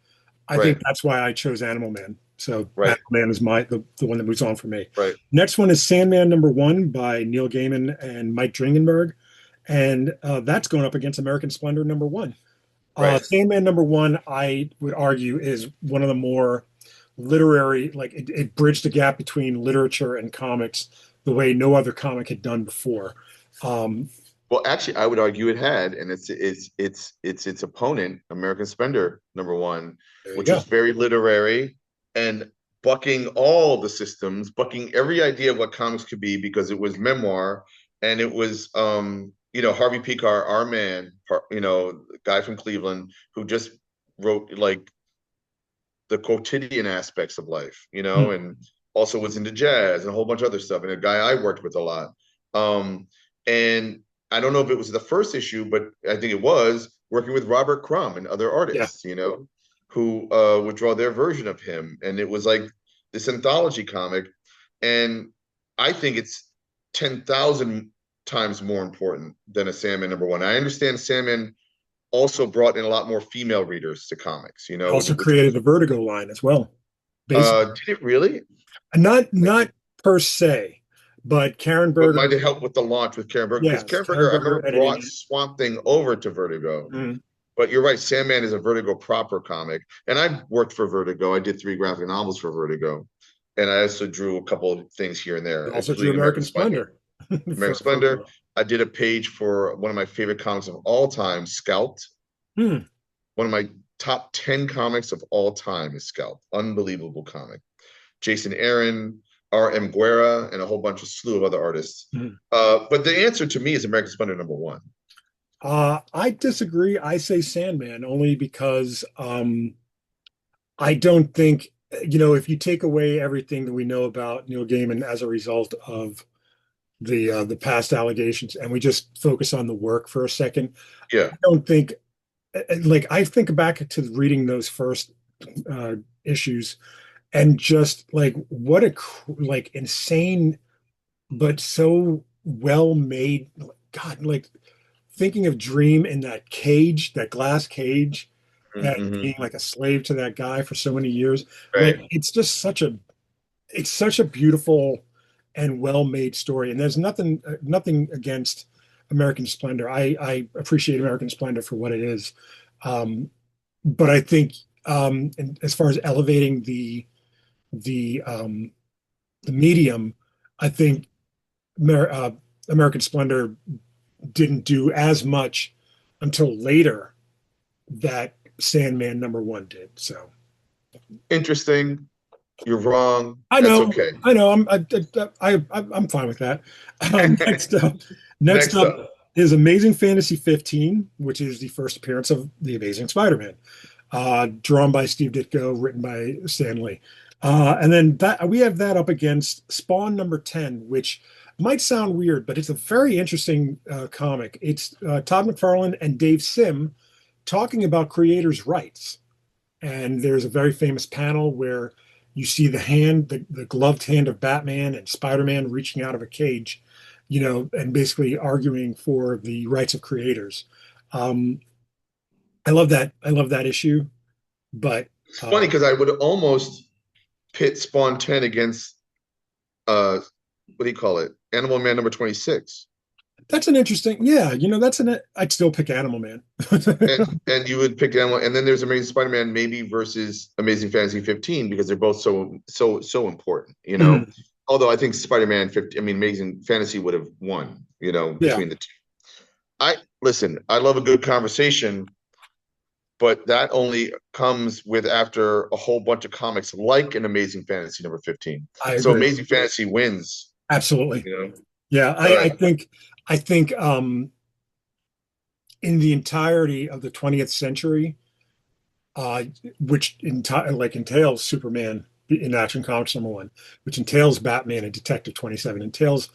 I think Right, that's why I chose Animal Man. So Animal right, Man is the one that moves on for me. right, Next one is Sandman #1 by Neil Gaiman and Mike Dringenberg, and that's going up against American Splendor #1. right. Sandman #1, I would argue, is one of the more literary, like it bridged the gap between literature and comics the way no other comic had done before. Um, Well, actually, I would argue it had, and its opponent, American Spender number one, there you which go. was very literary and bucking all the systems, bucking every idea of what comics could be because it was memoir and it was Harvey Pekar, our man, guy from Cleveland who just wrote like the quotidian aspects of life, Hmm. and also was into jazz and a whole bunch of other stuff, and a guy I worked with a lot. And I don't know if it was the first issue, but I think it was working with Robert Crumb and other Yeah, artists, who would draw their version of him. And it was like this anthology comic. And I think it's 10,000 times more important than a Sandman number one. I understand Sandman also brought in a lot more female readers to comics, also which created was the Vertigo line as well. Basically, did it really? not per se, but Karen But Berger, might have helped with the launch with Karen Berger because yes, Karen Karen Berger, I Berger remember, editing brought it. Swamp Thing over to Vertigo. Mhm. But you're right, Sandman is a Vertigo proper comic, and I've worked for Vertigo. I did 3 graphic novels for Vertigo, and I also drew a couple of things here and there, You also drew including American American Splendor. Splendor American for Splendor. I did a page for one of my favorite comics of all time, Scalped. hmm. One of my top 10 comics of all time is Scalped. Unbelievable comic. Jason Aaron, R.M. Guerra, and a whole bunch of slew of other artists. Hmm. But the answer to me is American Splendor number one. I disagree. I say Sandman only because I don't think, if you take away everything that we know about Neil Gaiman as a result of the past allegations, and we just focus on the work for a second, Yeah. I don't think, like, I think back to reading those first issues and just like what a like insane but so well made. God, like thinking of Dream in that cage, that glass cage, and Mm-hmm. being like a slave to that guy for so many years. Like Right. it's such a beautiful and well-made story. And there's nothing against American Splendor. I appreciate American Splendor for what it is. But I think as far as elevating the um, the medium, I think American Splendor didn't do as much until later that Sandman #1 did. So Interesting. You're wrong. I That's know, okay. I know, I'm fine with that. Next up, next Next up up. is Amazing Fantasy 15, which is the first appearance of the Amazing Spider-Man, drawn by Steve Ditko, written by Stan Lee. And then that we have that up against Spawn #10, which might sound weird, but it's a very interesting comic. It's Todd McFarlane and Dave Sim talking about creators' rights. And there's a very famous panel where you see the gloved hand of Batman and Spider-Man reaching out of a cage, and basically arguing for the rights of creators. Um, I love that. I love that issue. But It's funny because I would almost pit Spawn 10 against what do you call it? Animal Man number 26. that's an interesting, yeah, I'd still pick Animal Man. And you would pick Animal, and then there's Amazing Spider-Man maybe versus Amazing Fantasy 15 because they're both so important, you know. Mhm. Although I think Spider-Man 50, I mean Amazing Fantasy would have won, you know, Yeah, between the two. I listen, I love a good conversation, but that only comes with after a whole bunch of comics like an Amazing Fantasy number 15. I So agree. Amazing Fantasy wins, Absolutely. you know. Yeah, All I right. think I think in the entirety of the 20th century, uh, which entails Superman in Action Comics #1, which entails Batman and Detective 27, entails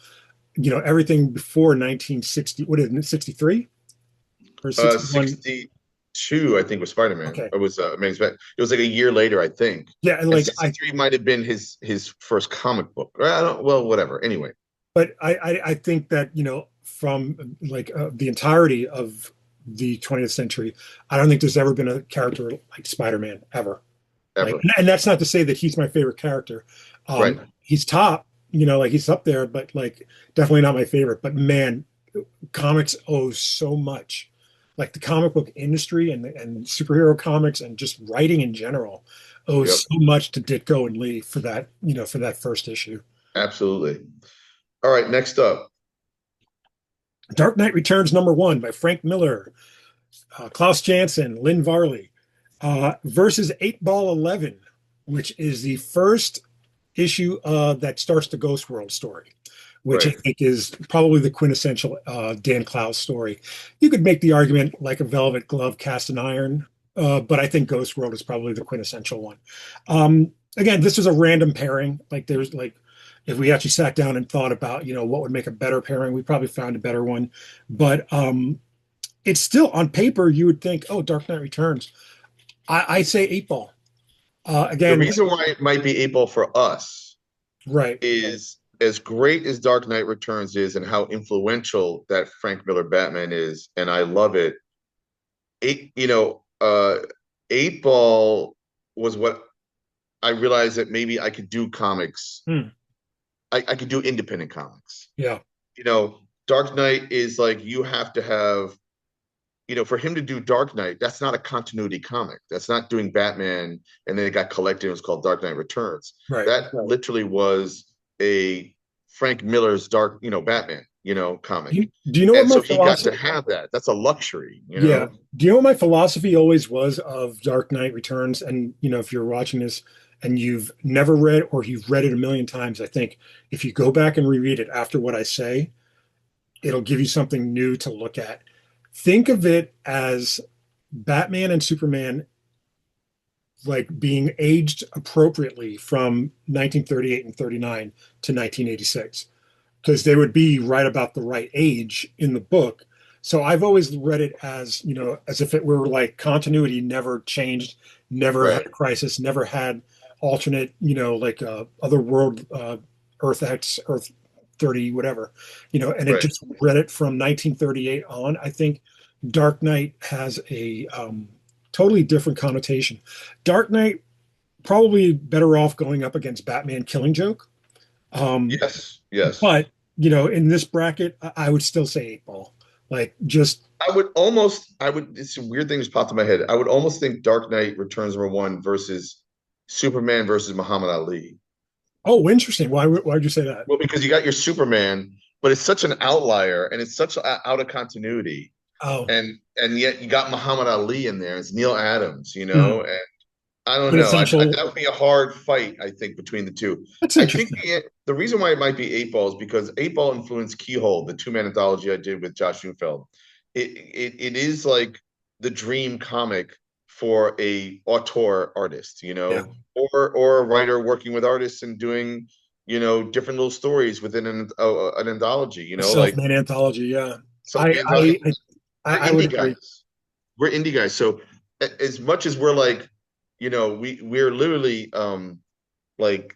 everything before 1960. What is it, 63 or 61? 62, I think, was Spider-Man. Okay, It was Amazing. It was like a year later, I think. yeah, And like I 63 might have been his first comic book. I don't, well, whatever. Anyway, but I think that from like the entirety of the 20th century, I don't think there's ever been a character like Spider-Man ever. Like, ever. and that's not to say that he's my favorite character. Right. He's top, like he's up there, but like definitely not my favorite. But man, comics owe so much. Like the comic book industry and superhero comics and just writing in general owes Yep. so much to Ditko and Lee for that, for that first issue. Absolutely. All right. Next up. Dark Knight Returns #1 by Frank Miller, Klaus Janson, Lynn Varley, versus 8 Ball 11, which is the first issue that starts the Ghost World story, which I Right. think is probably the quintessential Dan Clowes story. You could make the argument like a velvet glove cast in iron, but I think Ghost World is probably the quintessential one. Again, this was a random pairing. Like there's like, if we actually sat down and thought about, what would make a better pairing, we probably found a better one. But it's still on paper, you would think, oh, Dark Knight Returns. I say 8 Ball. The Again, reason why it might be April for us right. is as great as Dark Knight Returns is and how influential that Frank Miller Batman is, and I love it. Eight, Eight Ball was what I realized that maybe I could do comics. Hmm. I could do independent comics. Yeah. You know, Dark Knight is like you have to have, for him to do Dark Knight, that's not a continuity comic. That's not doing Batman and then it got collected. It was called Dark Knight Returns. Right. That literally was a Frank Miller's Batman, comic. Do you know what And my so he got to philosophy? have that. That's a luxury, Yeah. Do you know what my philosophy always was of Dark Knight Returns? And if you're watching this and you've never read or you've read it a million times, I think if you go back and reread it after what I say, it'll give you something new to look at. Think of it as Batman and Superman like being aged appropriately from 1938 and 39 to 1986 because they would be right about the right age in the book. So I've always read it as, as if it were like continuity never changed, never had Right, a crisis, never had alternate, like other world, Earth X, Earth 30, whatever, and it right. just read it from 1938 on. I think Dark Knight has a totally different connotation. Dark Knight probably better off going up against Batman Killing Joke. Um, Yes, yes. but in this bracket, I would still say 8 Ball. Like just It's a weird thing just popped in my head. I would almost think Dark Knight Returns #1 versus Superman versus Muhammad Ali. oh, interesting. Why'd you say that? Well, because you got your Superman, but it's such an outlier and it's such out of continuity. Oh, And yet you got Muhammad Ali in there. It's Neil Adams, hmm. and I don't know. Quintessential. That would be a hard fight, I think, between the two. That's I think interesting. the reason why it might be Eight Ball is because Eight Ball influenced Keyhole, the two-man anthology I did with Josh Schoenfeld. It is like the dream comic for a auteur artist, Yeah, or a writer working with artists and doing, different little stories within an anthology, a like self-made anthology. Yeah, I self-made I anthology. We're I would indie agree. guys. We're indie guys. So as much as we're like, we're literally like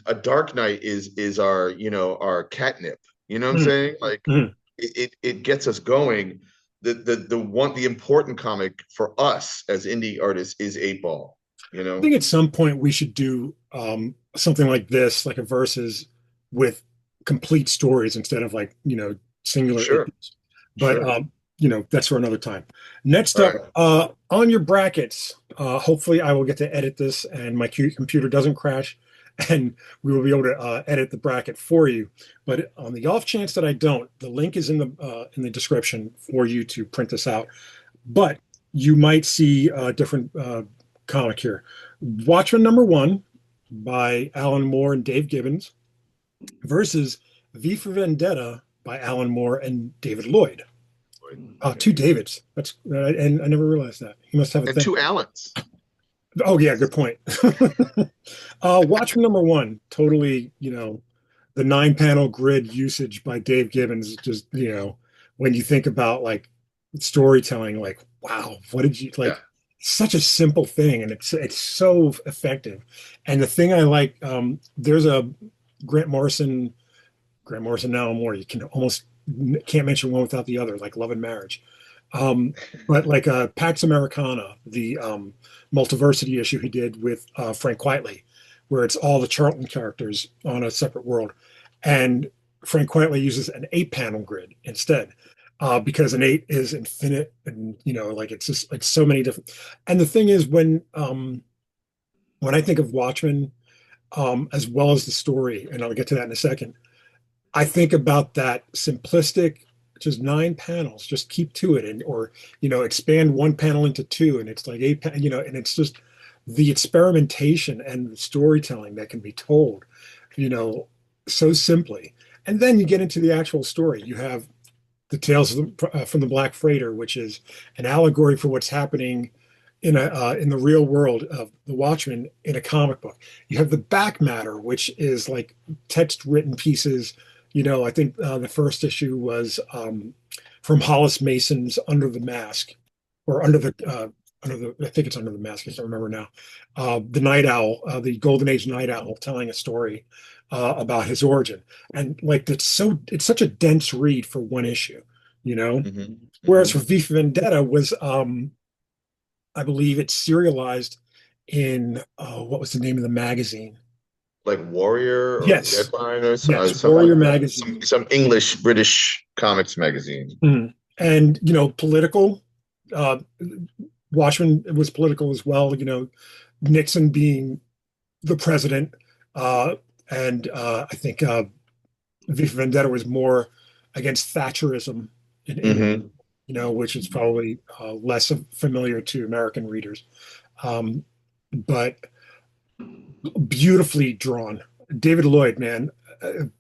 a Dark Knight is our our catnip. You know what I'm Mm, saying? Like mm. it gets us going. the important comic for us as indie artists is 8 Ball, you I know? think at some point we should do something like this, like a versus with complete stories instead of like, singular Sure, issues. But sure. that's for another time. Next All up, right. on your brackets, hopefully I will get to edit this and my computer doesn't crash and we will be able to edit the bracket for you. But on the off chance that I don't, the link is in the description for you to print this out. But you might see a different comic here. Watchmen #1 by Alan Moore and Dave Gibbons versus V for Vendetta by Alan Moore and David Lloyd. Two Okay. Davids. And I never realized that. He must have a And thing. two Allens. Oh yeah, good point. Watchmen #1, totally, the 9 panel grid usage by Dave Gibbons. Just, when you think about like storytelling, like, wow, what did you Yeah. like? Such a simple thing, and it's so effective. And the thing I like, there's a Grant Morrison, now more. You can almost can't mention one without the other, like Love and Marriage. But like Pax Americana, the multiversity issue he did with Frank Quitely, where it's all the Charlton characters on a separate world. And Frank Quitely uses an 8 panel grid instead. Because an 8 is infinite, and like it's just like so many different. And the thing is, when I think of Watchmen, as well as the story, and I'll get to that in a second, I think about that simplistic, just 9 panels, just keep to it, and or expand 1 panel into two, and it's like 8, and it's just the experimentation and the storytelling that can be told, you know, so simply. And then you get into the actual story. You have the Tales from the Black Freighter, which is an allegory for what's happening in the real world of the Watchmen in a comic book. You have the back matter, which is like text written pieces. I think the first issue was from Hollis Mason's Under the Mask, or I think it's Under the Mask. I can't remember now. The Night Owl, the Golden Age Night Owl, telling a story about his origin, and like it's such a dense read for one issue. You know, Hmm. Whereas Hmm. for V for Vendetta was I believe it's serialized in what was the name of the magazine? Like Warrior or Yes, Deadline or yes, some Warrior some, magazine. some English British comics magazine. Mhm. And political. Uh, Watchmen was political as well. Nixon being the president, uh, and I think V for Vendetta was more against Thatcherism in Hmm. which is probably less familiar to American readers. Um, but beautifully drawn. David Lloyd, man.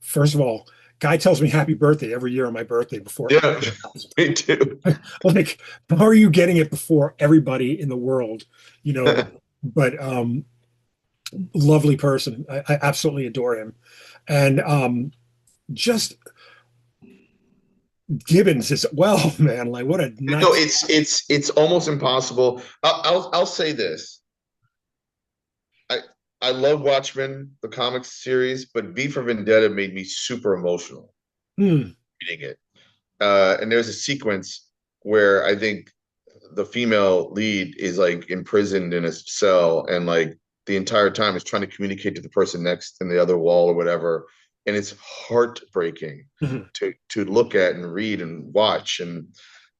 First of all, guy tells me happy birthday every year on my birthday before Yeah, me too. like, how are you getting it before everybody in the world? You know, but lovely person. I absolutely adore him. And just Gibbons is well, man, like what a No, nice. it's almost impossible. I'll say this. I I love Watchmen, the comics series, but V for Vendetta made me super emotional Hmm, reading it. And there's a sequence where I think the female lead is like imprisoned in a cell, and like the entire time is trying to communicate to the person next in the other wall or whatever, and it's heartbreaking mhm. to look at and read and watch. And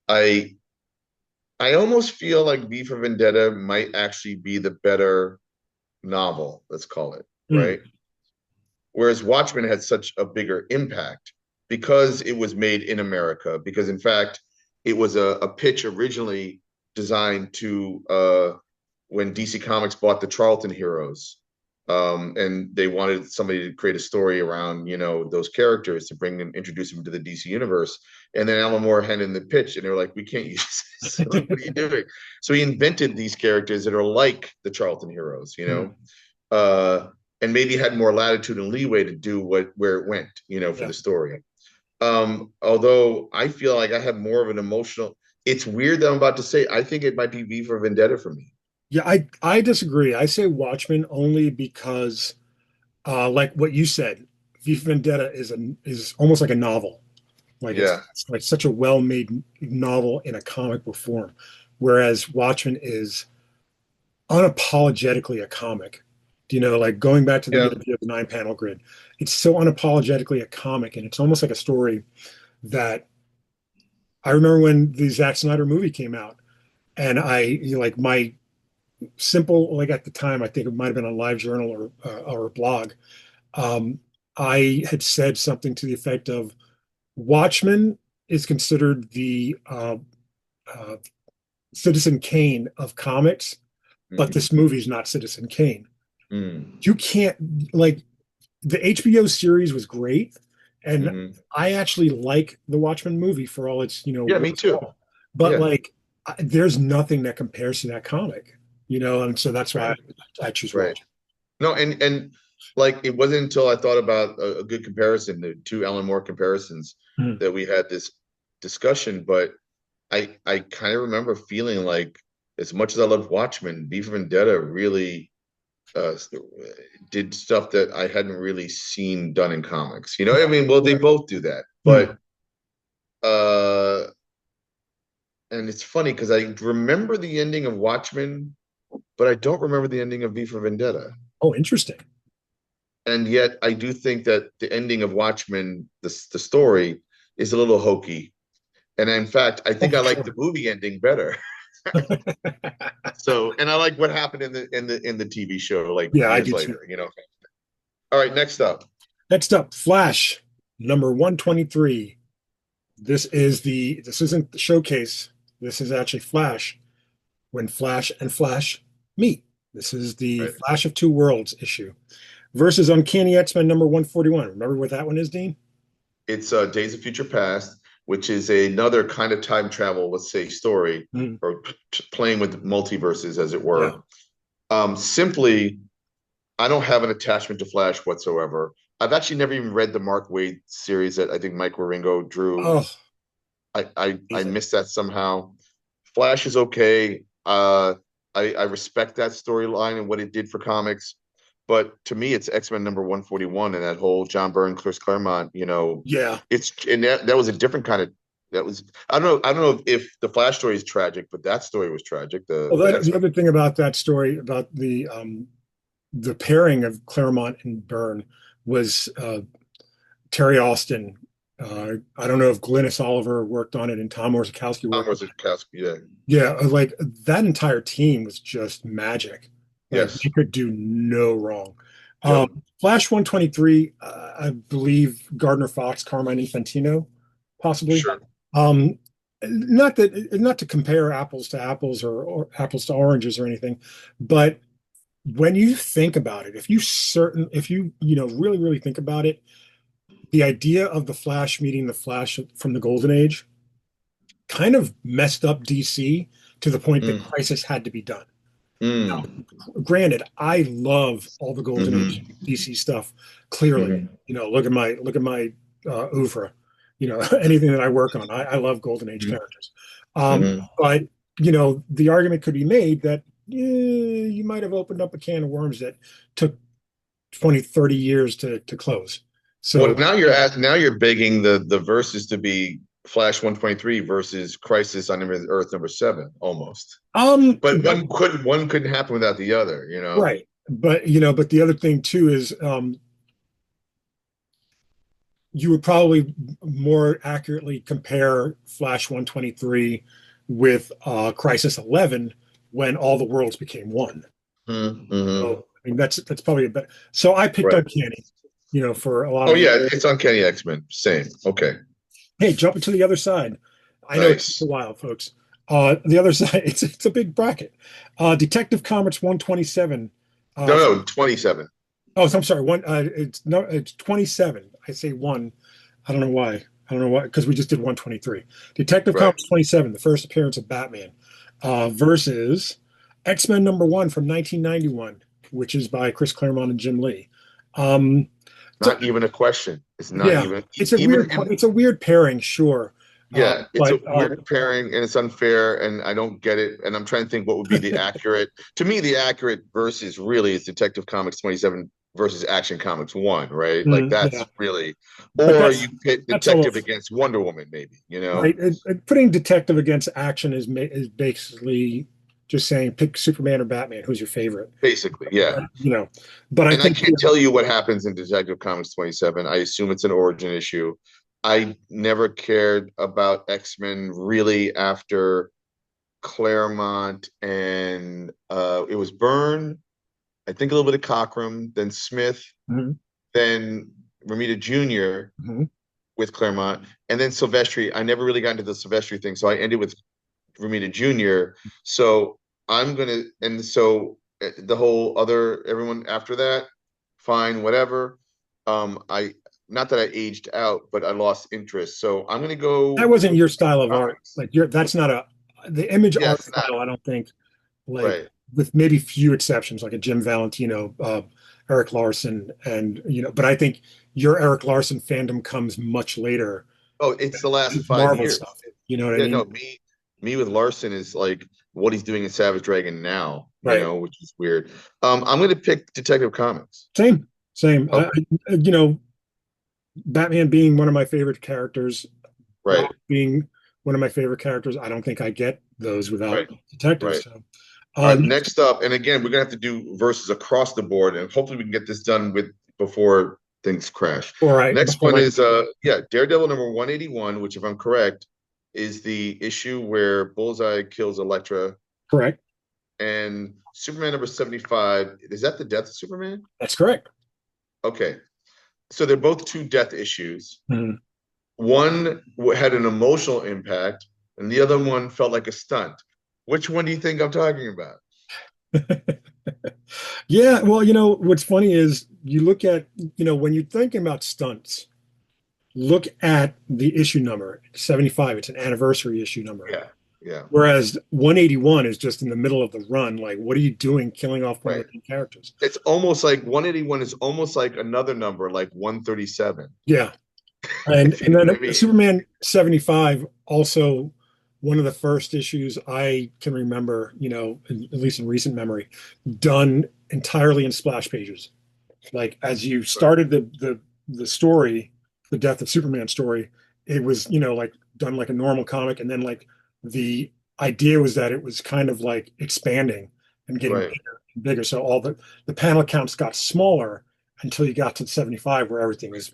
I I almost feel like V for Vendetta might actually be the better novel, let's call it, Hmm. right? Whereas Watchmen had such a bigger impact because it was made in America, because in fact, it was a pitch originally designed to when DC Comics bought the Charlton Heroes. And they wanted somebody to create a story around, those characters to bring them, introduce them to the DC universe. And then Alan Moore handed in the pitch, and they were like, "We can't use this. Like, what are you doing?" So he invented these characters that are like the Charlton Heroes, Hmm. uh, and maybe had more latitude and leeway to do where it went, for Yeah. the story. Although I feel like I have more of an emotional. It's weird that I'm about to say. I think it might be V for Vendetta for me. Yeah, I disagree. I say Watchmen only because like what you said, V for Vendetta is almost like a novel. Like Yeah. it's like such a well-made novel in a comic book form, whereas Watchmen is unapologetically a comic. Like going back to the Yeah. idea of the 9 panel grid, it's so unapologetically a comic, and it's almost like a story that I remember when the Zack Snyder movie came out, and like my simple, like at the time, I think it might have been a live journal or a blog. Um, I had said something to the effect of Watchmen is considered the uh, Citizen Kane of comics, but Mm, this movie's not Citizen Kane. mm, You can't like the HBO series was great, and mm. I actually like the Watchmen movie for all its Yeah, me warts and too. all. But Yeah. like, there's nothing that compares to that comic, and so that's why Right. I choose Right. Watchmen. No, and like it wasn't until I thought about a good comparison, the two Alan Moore comparisons, Mhm. that we had this discussion. But I kind of remember feeling like, as much as I loved Watchmen, V for Vendetta really uh did stuff that I hadn't really seen done in comics. I mean, well, they both do that, but Mhm. uh and it's funny because I remember the ending of Watchmen, but I don't remember the ending of V for Vendetta. Oh, interesting. And yet I do think that the ending of Watchmen, the story, is a little hokey. And in fact, I Oh, think I for like the sure. movie ending better. So, and I like what happened in the TV show like Yeah, I years do too. later. All right, next up. Next up, Flash, number 123. This isn't the showcase. This is actually Flash when Flash and Flash meet. This is the Right. Flash of Two Worlds issue versus Uncanny X-Men number 141. Remember what that one is, Dean? It's Days of Future Past, which is another kind of time travel, let's say, story, Mm, or playing with multiverses, as it yeah. were. Simply, I don't have an attachment to Flash whatsoever. I've actually never even read the Mark Waid series that I think Mike Wieringo drew. Oh, I amazing. missed that somehow. Flash is okay. I respect that storyline and what it did for comics, but to me, it's X-Men number 141 and that whole John Byrne, Chris Claremont. Yeah. That was a different kind of. That was I don't know if the Flash story is tragic, but that story was tragic. Well, The the X-Men. other thing about that story about the pairing of Claremont and Byrne was Terry Austin. I don't know if Glynis Oliver worked on it and Tom Orzechowski Tom worked on it. Wasikowski, yeah. Yeah, like that entire team was just magic. Like Yes. they could do no wrong. Yep. Flash 123, I believe Gardner Fox, Carmine Infantino, possibly. Sure. Um, not to compare apples to apples or apples to oranges or anything, but when you think about it, if you really really think about it, the idea of the Flash meeting the Flash from the Golden Age kind of messed up DC to the point that Mm, Crisis had to be done. mm, Granted, I love all the Golden Age mm-hmm, DC stuff. Clearly, mm-hmm, look at my oeuvre. Anything that I work on, I love Golden Age characters. mm-hmm. But the argument could be made that you might have opened up a can of worms that took 20, 30 years to close. Well, So, now you're begging the verses to be Flash 123 versus Crisis on Earth number 7, almost. But but one couldn't happen without the other. right, but the other thing too is you would probably more accurately compare Flash 123 with Crisis 11 when all the worlds became one. Mm-hmm. So I mean that's probably a better. So I picked Right. Uncanny, for a lot Oh of yeah, reasons. it's Uncanny X-Men. Same. Okay. Hey, jumping to the other side. I know it takes a Nice. while, folks. The other side, it's a big bracket. Detective Comics 127. No, Uh, no, 27. oh, I'm sorry. It's 27. I say one. I don't know why. I don't know why, because we just did 123. Detective Right. Comics 27, the first appearance of Batman, versus X-Men number one from 1991, which is by Chris Claremont and Jim Lee. Um, so Not even a question. It's not yeah, even it's it's a weird pairing, sure. yeah, it's a But weird pairing and it's unfair and I don't get it. And I'm trying to think what would be the accurate, to me, the accurate versus really is Detective Comics 27 versus Action Comics 1, right? Like Yeah, that's really, but or you pit that's Detective almost against Wonder Woman, maybe, you know? right. Putting detective against action is basically just saying pick Superman or Batman. Who's your favorite? Basically, yeah. You know, but I And I think can't tell you what happens in Detective Comics 27. I assume it's an origin issue. I never cared about X-Men really after Claremont and it was Byrne, I think a little bit of Cockrum, then Smith, Mhm, then Romita Jr. mhm. with Claremont, and then Silvestri. I never really got into the Silvestri thing, so I ended with Romita Jr. So I'm gonna, and so the whole other everyone after that, fine, whatever. I not that I aged out, but I lost interest. So I'm gonna That go wasn't with your style of art. comics. Like you're that's not a the image art Yes, not style. I don't think like right. with maybe few exceptions, like a Jim Valentino, Eric Larson, and but I think your Eric Larson fandom comes much later Oh, it's the last his 5 Marvel years. stuff. You know what I Yeah, mean? no, me with Larson is like what he's doing in Savage Dragon now, Right. which is weird. I'm gonna pick Detective Comics. Same, same. Okay, Batman being one of my favorite characters, Rob right, being one of my favorite characters. I don't think I get those without right, detectives. right. So, All right, next, next up, and again, we're gonna have to do verses across the board, and hopefully we can get this done with before things crash. Next before one I is yeah, Daredevil number 181, which if I'm correct, is the issue where Bullseye kills Elektra, correct. and Superman number 75. Is that the death of Superman? That's correct. Okay. So they're both two death issues. Mhm. One had an emotional impact, and the other one felt like a stunt. Which one do you think I'm talking about? Yeah, well, what's funny is you look at, when you're thinking about stunts, look at the issue number, 75. It's an anniversary issue number. Yeah, yeah, Whereas 181 is just in the middle of the run. Like, what are you doing killing off one of right. the main characters? It's almost like 181 is almost like another number, like 137. Yeah. And If you and know what then I mean. Superman 75, also one of the first issues I can remember, at least in recent memory, done entirely in splash pages. Like as you Right, started the story, the death of Superman story, it was, like done like a normal comic, and then like the idea was that it was kind of like expanding and getting right, bigger and bigger. So all the panel counts got smaller until you got to 75 where everything was,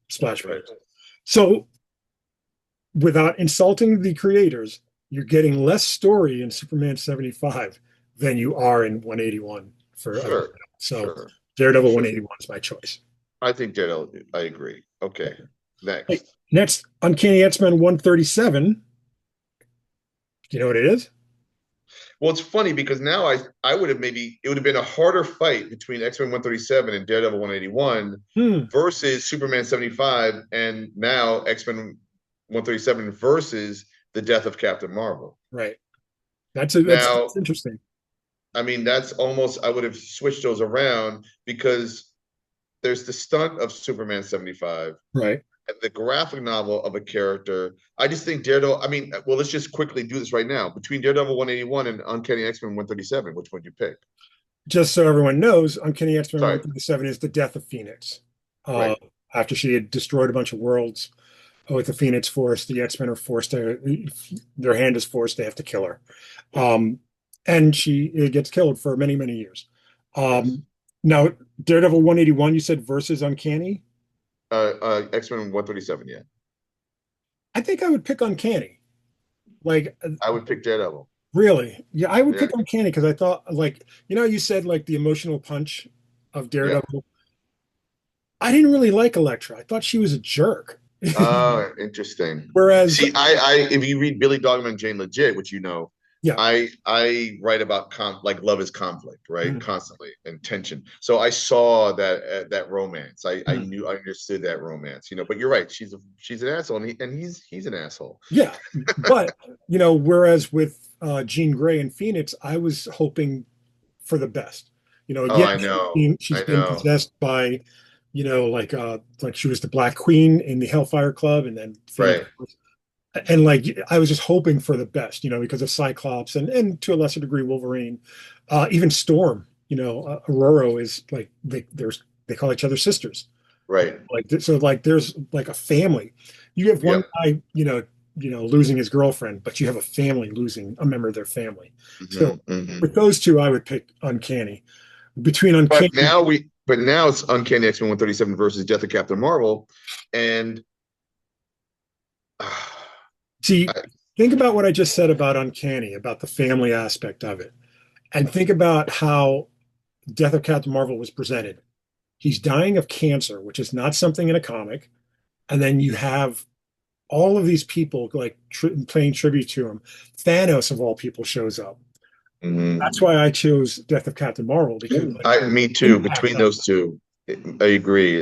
splash right. pages. So without insulting the creators, you're getting less story in Superman 75 than you are in 181 for Sure, so sure, Daredevil sure. 181 is my choice. I think that I agree. Okay, Hey, next. next, Uncanny X-Men 137. Do you know what it is? Well, it's funny because now I would have maybe it would have been a harder fight between X-Men 137 and Daredevil 181 Hmm. versus Superman 75 and now X-Men 137 versus the death of Captain Marvel. Right. That's Now, interesting. I mean that's almost I would have switched those around because there's the stunt of Superman 75 Right. and the graphic novel of a character. I just think Daredevil. I mean, well, let's just quickly do this right now. Between Daredevil 181 and Uncanny X-Men 137, which one do you pick? Just so everyone knows, Uncanny X-Men Sorry, 137 is the death of Phoenix. Uh, right. After she had destroyed a bunch of worlds with the Phoenix Force, the X-Men are forced to, their hand is forced, they have to kill her. Um, and she gets killed for many, many years. Yes. Now, Daredevil 181, you said versus Uncanny? X-Men 137, yeah. I think I would pick Uncanny. Like, I would pick Daredevil. really? Yeah, I would Yeah, pick Uncanny because I thought, like, you said, like, the emotional punch of yeah. Daredevil. I didn't really like Elektra. I thought she was a jerk. Interesting. Whereas, See, if you read Billy Dogman and Jane Legit, which you know, yeah. I write about like love is conflict, right? Mhm, Constantly and tension. So I saw that romance. I mhm. knew I understood that romance, But you're right. She's an asshole, and he's an asshole. Yeah. But, whereas with Jean Grey and Phoenix, I was hoping for the best. Oh, Yeah, I know, she's I been know. possessed by, like she was the Black Queen in the Hellfire Club, and then Phoenix. Right. And like I was just hoping for the best, because of Cyclops and to a lesser degree Wolverine, even Storm. Aurora is like they're they call each other sisters. Right. Like so, like there's like a family. You have one Yep. guy, losing his girlfriend, but you have a family losing a member of their family. So with those two, I would pick Uncanny. Between Uncanny, But now it's Uncanny X-Men 137 versus Death of Captain Marvel, and see, I, think about what I just said about Uncanny, about the family aspect of it, and think about how Death of Captain Marvel was presented. He's dying of cancer, which is not something in a comic, and then you have all of these people like paying tribute to him. Thanos, of all people, shows up. That's mhm. why I chose Death of Captain Marvel because like Me too. impact Between of those two, I agree.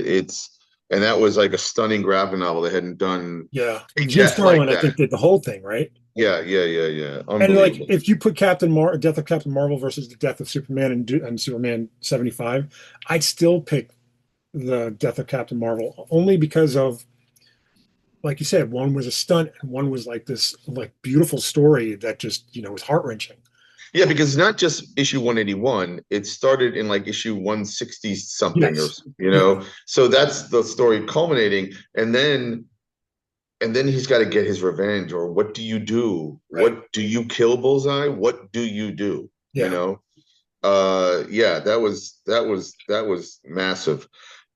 And that was like a stunning graphic novel. They hadn't done yeah. a Jim death like Starlin, I that. think, did the whole thing, right? Yeah, yeah, yeah, yeah. And like Unbelievable. if you put Death of Captain Marvel versus the Death of Superman and Superman 75, I'd still pick the Death of Captain Marvel only because of like you said, one was a stunt and one was like this like beautiful story that just, was heart-wrenching. Yeah, because it's not just issue 181. It started in like issue 160 something or Yes. Yeah. so that's the story culminating. And then he's got to get his revenge, or what do you do? Right. What do you kill Bullseye? What do you do? You Yeah. know? Yeah, that was massive.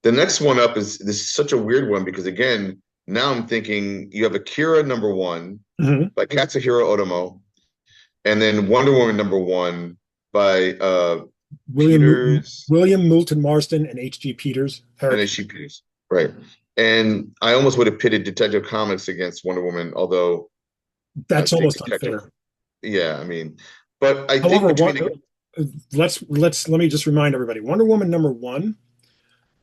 The next one up is this is such a weird one because again, now I'm thinking you have Akira number one Mhm. by Katsuhiro Otomo, and then Wonder Woman number one by Peters William Moulton Marston and H.G. Peters. and Eric, H.G. Peters. Right. And I almost would have pitted Detective Comics against Wonder Woman, although I that's think almost Detective, unfair. yeah, I mean, but I think However, between the let me just remind everybody: Wonder Woman number one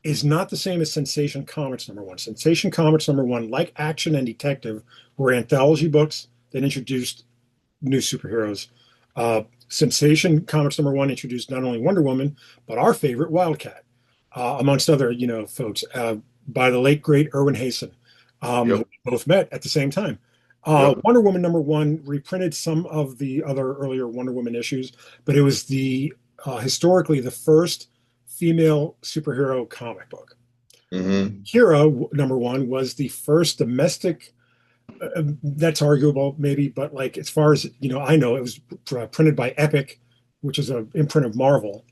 is not the same as Sensation Comics number one. Sensation Comics number one, like Action and Detective, were anthology books that introduced new superheroes. Sensation Comics number one introduced not only Wonder Woman, but our favorite Wildcat, amongst other, folks, by the late great Irwin Hasen. yep, Both met at the same time. yep. Wonder Woman number one reprinted some of the other earlier Wonder Woman issues, but it was the historically the first female superhero comic book. Hmm. Hero number one was the first domestic. That's arguable, maybe, but like as far as I know, it was printed by Epic, which is an imprint of Marvel.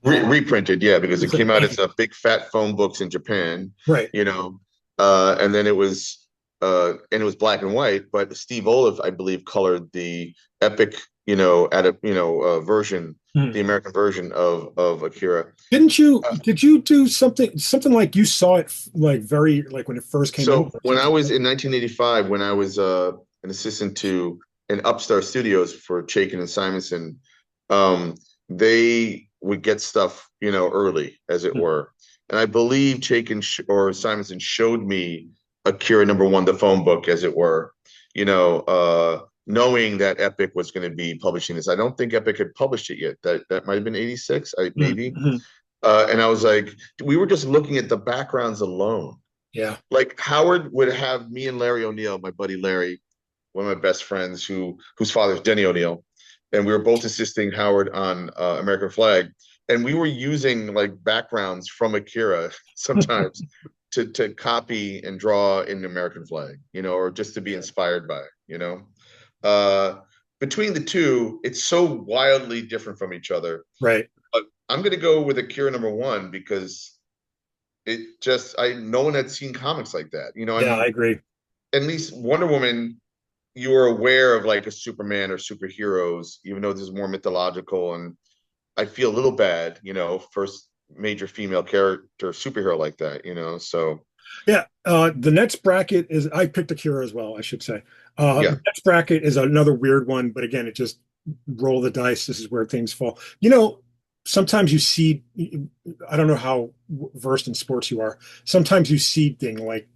Reprinted, yeah, because It it was an came out as Epic, a big fat phone books in Japan, right? you know, and then it was black and white, but Steve Olive, I believe, colored the epic, version, Hmm. the American version of Akira. Didn't you? Uh, Did you do something like you saw it like very like when it first came out so or when I something? was in 1985, when I was an assistant to an Upstart Studios for Chaikin and Simonson, they would get stuff, early, as it Hmm. were. And I believe Chaikin or Simonson showed me Akira number one, the phone book, as it were, knowing that Epic was going to be publishing this. I don't think Epic had published it yet. That might have been 86, maybe. Hmm. And I was like, we were just looking at the backgrounds alone. Yeah. Like Howard would have me and Larry O'Neill, my buddy Larry, one of my best friends, whose father's Denny O'Neill, and we were both assisting Howard on American Flag, and we were using like backgrounds from Akira sometimes to copy and draw in the American Flag, or just to be Yeah. inspired by, Uh, between the two, it's so wildly different from each other. Right. But I'm going to go with Akira number one because it just I no one had seen comics like that. I Yeah, I mean, agree. at least Wonder Woman, you were aware of like a Superman or superheroes, even though this is more mythological. And I feel a little bad, first major female character superhero like that, So Yeah, the next bracket is I picked Akira as well, I should say. yeah. The next bracket is another weird one, but again, it just roll the dice. This is where things fall. Sometimes you see, I don't know how versed in sports you are. Sometimes you seed thing like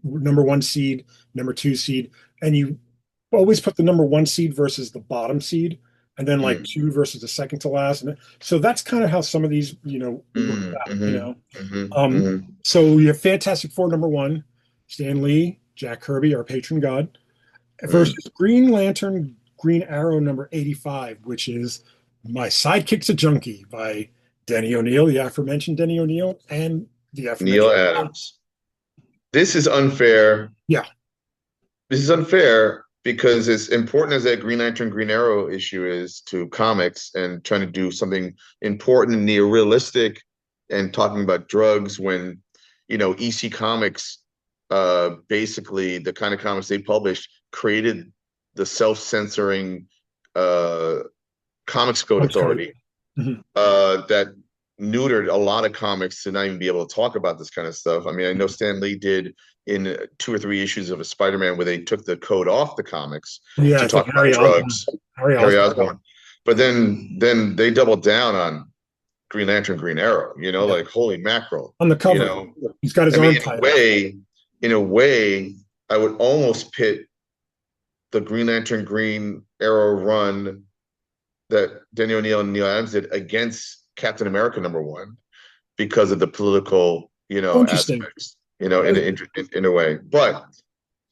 number one seed, number two seed, and you always put the number one seed versus the bottom seed, and then like Mm, two versus the second to last. And so that's kind of how some of these, work mm, out, mm-hmm, mm-hmm, Um, mm-hmm, so you have Fantastic Four number one, Stan Lee, Jack Kirby, our patron god, mm. versus Green Lantern, Green Arrow number 85, which is My Sidekick's a Junkie by Denny O'Neil, the aforementioned Denny O'Neil, and the Neil aforementioned. Adams. This is unfair. Yeah, This is unfair because as important as that Green Lantern Green Arrow issue is to comics and trying to do something important and near realistic and talking about drugs when, EC Comics, basically the kind of comics they published created the self-censoring uh, Comics Code Comics Code. Authority Mhm. that neutered a lot of comics to not even be able to talk about this kind of stuff. I mean, I know Stan Lee did in 2 or 3 issues of a Spider-Man where they took the code off the comics Yeah, to I think talk about drugs, Harry Harry Osborn. Osborn. But then they doubled down on Green Lantern, Green Arrow, Yeah, like holy mackerel, on the you cover, know. he's got his I mean, arm tied up. in a way, I would almost pit the Green Lantern, Green Arrow run that Denny O'Neil and Neil Adams did against Captain America #1 because of the political, Oh, interesting. aspects, in a way. But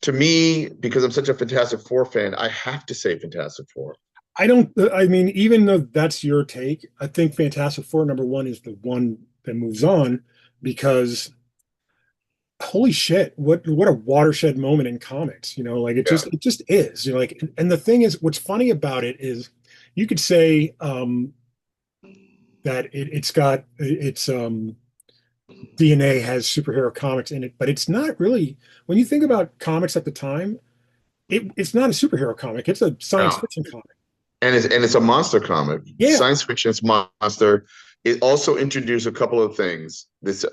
to me, because I'm such a Fantastic Four fan, I have to say Fantastic Four. I don't. I mean, even though that's your take, I think Fantastic Four #1 is the one that moves on because holy shit, what a watershed moment in comics. Like Yeah. it just is. Like, and the thing is, what's funny about it is, you could say that it's got its DNA has superhero comics in it, but it's not really. When you think about comics at the time, it's not a superhero comic. It's a science No. fiction comic. And it's a monster comic. Yeah, Science fiction, it's monster. It also introduced a couple of things that's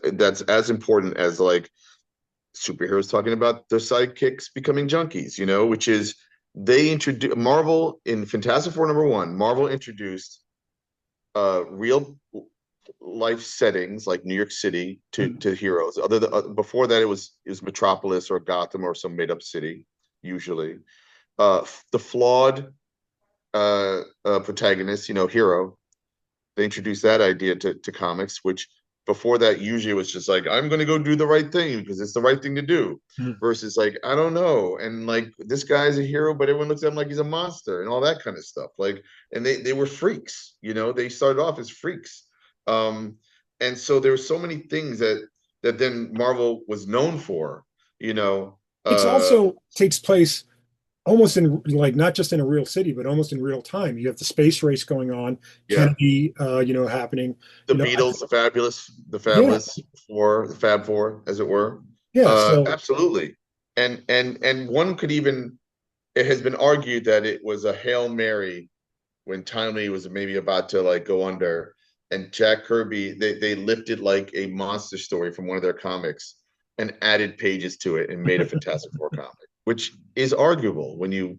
as important as like superheroes talking about their sidekicks becoming junkies, which is they introduced Marvel in Fantastic Four #1. Marvel introduced real life settings like New York City to heroes. Before that, it was Metropolis or Gotham or some made up city, usually. The flawed protagonist, hero. They introduced that idea to comics, which before that usually was just like, I'm going to go do the right thing because it's the right thing to do, Mhm. versus like, I don't know, and like this guy's a hero, but everyone looks at him like he's a monster and all that kind of stuff. Like, and they were freaks, they started off as freaks, um, and so there were so many things that then Marvel was known for, you know. It's Uh, also takes place almost in, like, not just in a real city, but almost in real time. You have the space race going on, yeah, Kennedy, happening. the I Beatles, the Yeah, Fabulous Four, the Fab Four, as it were. yeah. So Absolutely. And one could even, it has been argued that it was a Hail Mary when Timely was maybe about to like go under, and Jack Kirby, they lifted like a monster story from one of their comics and added pages to it and made a Fantastic Four comic, which is arguable when you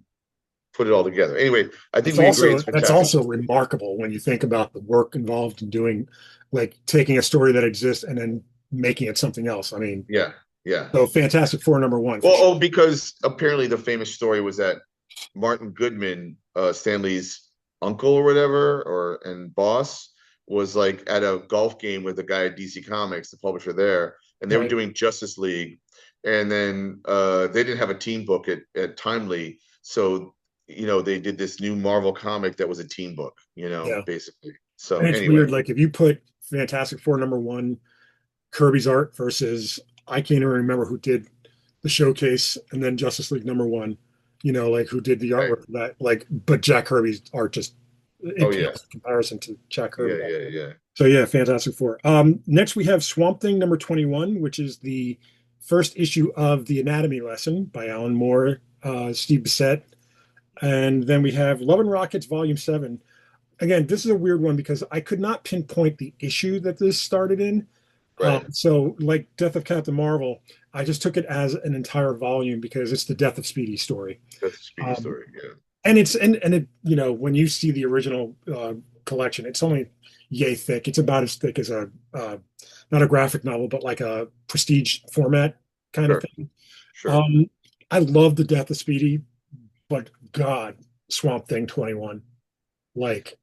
put it all together. Anyway, I think we agree it's that's Fantastic also Four. remarkable when you think about the work involved in doing, like, taking a story that exists and then making it something else. I mean, Yeah, yeah. so Fantastic Four #1 for Well, sure. because apparently the famous story was that Martin Goodman, Stanley's uncle or whatever, and boss, was like at a golf game with a guy at DC Comics, the publisher there, and they were Right. doing Justice League, and then they didn't have a team book at Timely, so they did this new Marvel comic that was a team book, Yeah. basically. So And it's anyway, weird, like, if you put Fantastic Four #1 Kirby's art versus, I can't even remember who did the showcase, and then Justice League #1, like, who did the right. artwork for that, like, but Jack Kirby's art just, Oh it yeah, pales in comparison to Jack yeah, Kirby. yeah, yeah. So yeah, Fantastic Four. Next we have Swamp Thing #21, which is the first issue of The Anatomy Lesson by Alan Moore, Steve Bissette. And then we have Love and Rockets Volume 7. Again, this is a weird one because I could not pinpoint the issue that this started in. Right. So, like Death of Captain Marvel, I just took it as an entire volume because it's the death of Speedy story. That's a Speedy Um, story. Yeah. and it's and it, when you see the original collection, it's only yay thick. It's about as thick as a not a graphic novel, but like a prestige format kind of Sure. thing. Sure. Um, I love the death of Speedy, but God, Swamp Thing 21, like,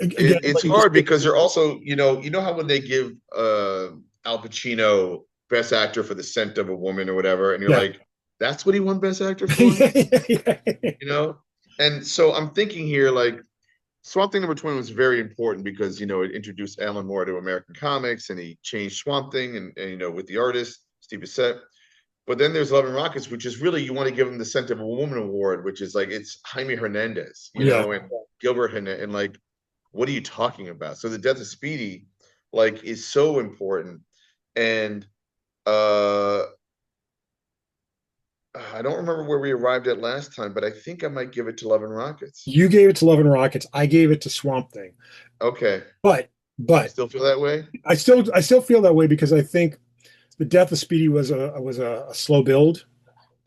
again, It's like, just hard because you're also, you know how when they give Al Pacino Best Actor for The Scent of a Woman or whatever, and you're yeah. like, that's what he won Best Actor for, Yeah, yeah, yeah. you know? And so I'm thinking here, like, Swamp Thing number 20 was very important because, it introduced Alan Moore to American comics and he changed Swamp Thing and with the artist, Steve Bissette. But then there's Love and Rockets, which is really, you want to give him the Scent of a Woman award, which is like, it's Jaime Hernandez, Yeah. and Gilbert Hernandez. And like, what are you talking about? So the death of Speedy, like, is so important. And uh I don't remember where we arrived at last time, but I think I might give it to Love and Rockets. You gave it to Love and Rockets. I gave it to Swamp Thing. Okay. But You but still feel that way? I still feel that way because I think the death of Speedy was a slow build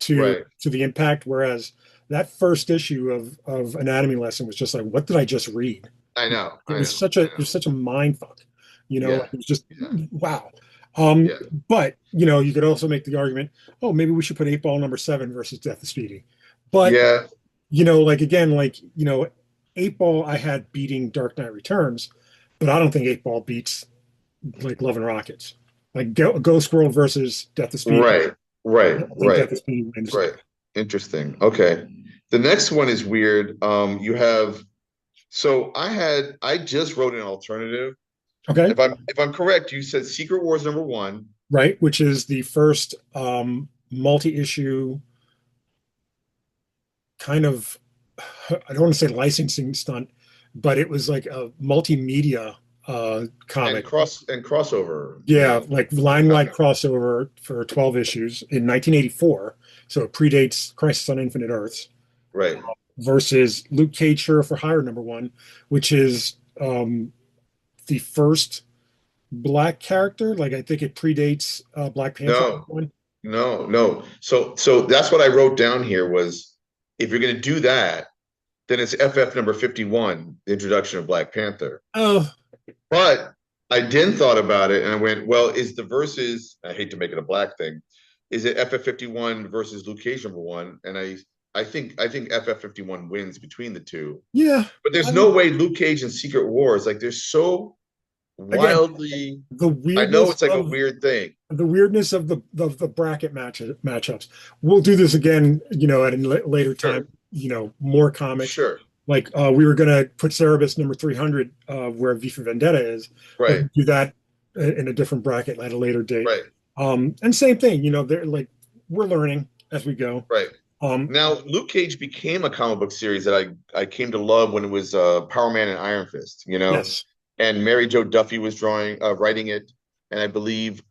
to Right. to the impact, whereas that first issue of Anatomy Lesson was just like, what did I just read? I know. It I was know. such I a it know. was such a mind fuck, Yeah. it was just Yeah. wow. Um, Yeah. but you could also make the argument, oh, maybe we should put 8 Ball number 7 versus Death of Speedy. But Yeah. like again, like 8 Ball I had beating Dark Knight Returns, but I don't think 8 Ball beats like Love and Rockets. Like Ghost World versus Death of Speedy. Right. Right. I think Right. Death of Speedy wins. Right. Interesting. Okay. The next one is weird. You have so I just wrote an alternative. Okay, If I'm correct, you said Secret Wars number one. right, which is the first multi-issue kind of, I don't want to say licensing stunt, but it was like a multimedia and comic. crossover, Yeah, like line-wide comic. crossover for 12 issues in 1984. So it predates Crisis on Infinite Earths Right. versus Luke Cage Hero for Hire number 1, which is the first black character. Like I think it predates Black Panther No, one. no. So that's what I wrote down here was if you're going to do that, then it's FF number 51, the introduction of Black Panther. Oh, But I then thought about it and I went, well, is the versus, I hate to make it a black thing, is it FF 51 versus Luke Cage number one? And I think FF 51 wins between the two. yeah. But there's I no mean, way Luke Cage and Secret Wars, like they're so again, wildly, the I know weirdness it's like a of weird thing. the bracket matchups. We'll do this again, at a later time. Sure, More comics. sure, Like we were gonna put Cerebus number 300 where V for Vendetta is, but right, we'll do that in a different bracket at a later date. right, And same thing, they're like we're learning as we go. right. Um, Now, Luke Cage became a comic book series that I came to love when it was Power Man and Iron Fist, yes, and Mary Jo Duffy was writing it, and I believe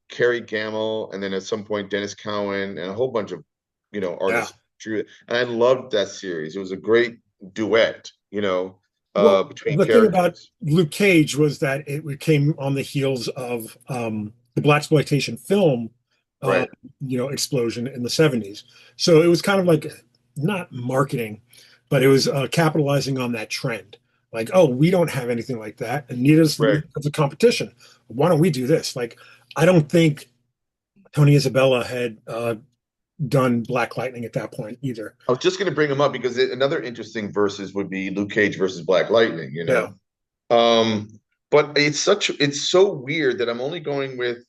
Carrie Gamble, and then at some point Dennis Cowan and a whole bunch of yeah. artists drew it, and I loved that series. It was a great duet, Well, between the thing about characters. Luke Cage was that it came on the heels of the blaxploitation film, uh, Right, explosion in the 70s. So it was kind of like not marketing, but it was capitalizing on that trend. Like, oh, we don't have anything like that, and neither right. does the competition. Why don't we do this? Like, I don't think Tony Isabella had done Black Lightning at that point either. I was just going to bring him up because another interesting versus would be Luke Cage versus Black Lightning. Yeah, Um, but it's so weird that I'm only going with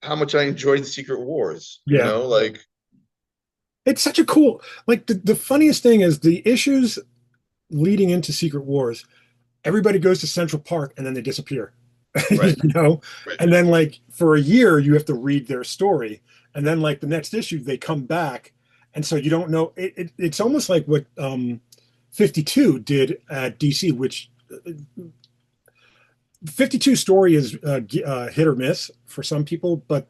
how much I enjoyed the Secret Wars, yeah. like It's such a cool, like the funniest thing is the issues leading into Secret Wars, everybody goes to Central Park and then they disappear. right, you know? right, And then like for a year you have to read their story. And then like the next issue they come back. And so you don't know it's almost like what 52 did at DC, which 52 story is hit or miss for some people, but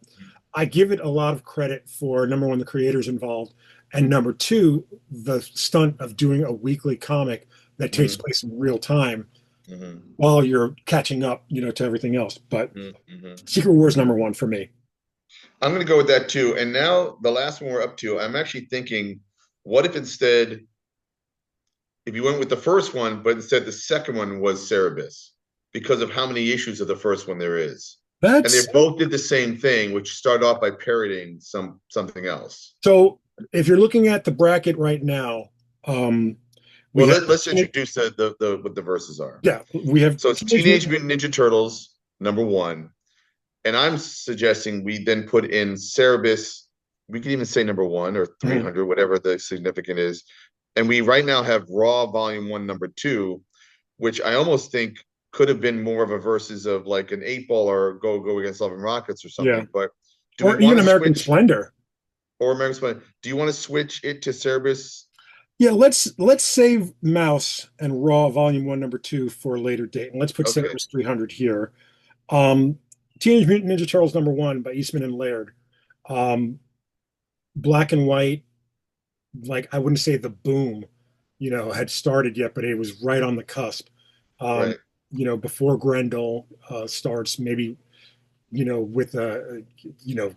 I give it a lot of credit for number one, the creators involved, and number two, the stunt of doing a weekly comic that takes hmm place in real time hmm while you're catching up, to everything else. But hmm Secret Wars number 1 for me. I'm going to go with that too. And now the last one we're up to, I'm actually thinking, what if instead, if you went with the first one, but instead the second one was Cerebus, because of how many issues of the first one there is, and they That's both did the same thing, which started off by parodying something else. so if you're looking at the bracket right now, um, we Well, have let's introduce the what the verses are. yeah, we have So it's Teenage Teenage Mutant. Mutant Ninja Turtles number one, and I'm suggesting we then put in Cerebus. We could even say number one or Mhm. 300, whatever the significant is. and we right now have Raw Volume One, Number Two, which I almost think could have been more of a versus of like an eight ball or go against Love and Rockets or Yeah. something. But do we Or want even to American switch Splendor. or American Spy? Do you want to switch it to Cerebus? Yeah, let's save Mouse and Raw Volume One, Number Two for a later date, and let's put Okay, Cerebus 300 here. Um, Teenage Mutant Ninja Turtles number one by Eastman and Laird. Um, Black and white, like I wouldn't say the boom, had started yet, but it was right on the cusp. Um, right, before Grendel starts, maybe, with a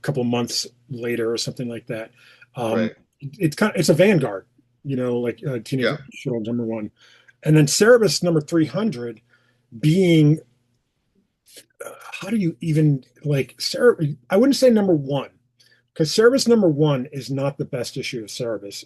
couple months later or something like that. Um, right. it's a vanguard, like Teenage Yeah. Mutant Ninja Turtles number one, and then Cerebus number 300 being how do you even like Cerebus? I wouldn't say number one because Cerebus number one is not the best issue of Cerebus,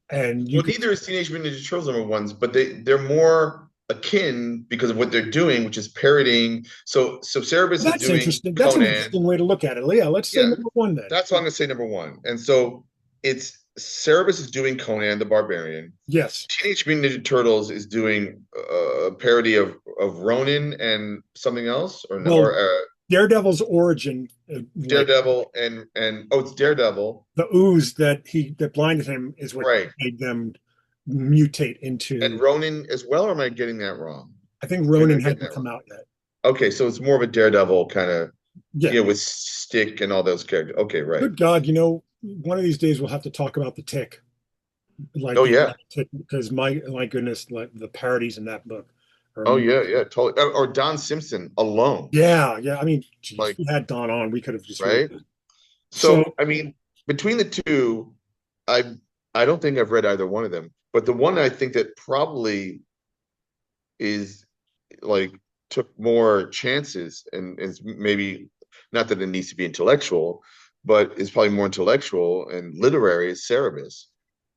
and you Well, could. neither is Teenage Mutant Ninja Turtles number ones, but they're more akin because of what they're doing, which is parodying. So Cerebus is That's doing interesting. That's an Conan. interesting way to look at it. Yeah, let's say Yeah, number one then. that's why I'm gonna say number one. And so it's Cerebus is doing Conan the Barbarian. Yes. Teenage Mutant Ninja Turtles is doing a parody of Ronin and something else, or Well, or Daredevil's origin, like Daredevil and oh, it's Daredevil, the ooze that blinded him, is what right? made them mutate And into. Ronin as well. Or am I getting that wrong? I think Maybe Ronin I'm getting hadn't that come wrong. out yet. Okay, so it's more of a Daredevil kind of, Yeah. with Stick and all those characters. Okay, right. Good God, one of these days we'll have to talk about the Tick, like Oh the yeah. Tick, because my goodness, like the parodies in that book are Oh yeah, yeah, totally. Or Don Simpson alone, yeah, yeah. I mean, geez, if like, we had Don on, we could have just really. right? So So I mean, between the two, I I don't think I've read either one of them, but the one I think that probably is like took more chances and is maybe not that it needs to be intellectual, but is probably more intellectual and literary is Cerebus.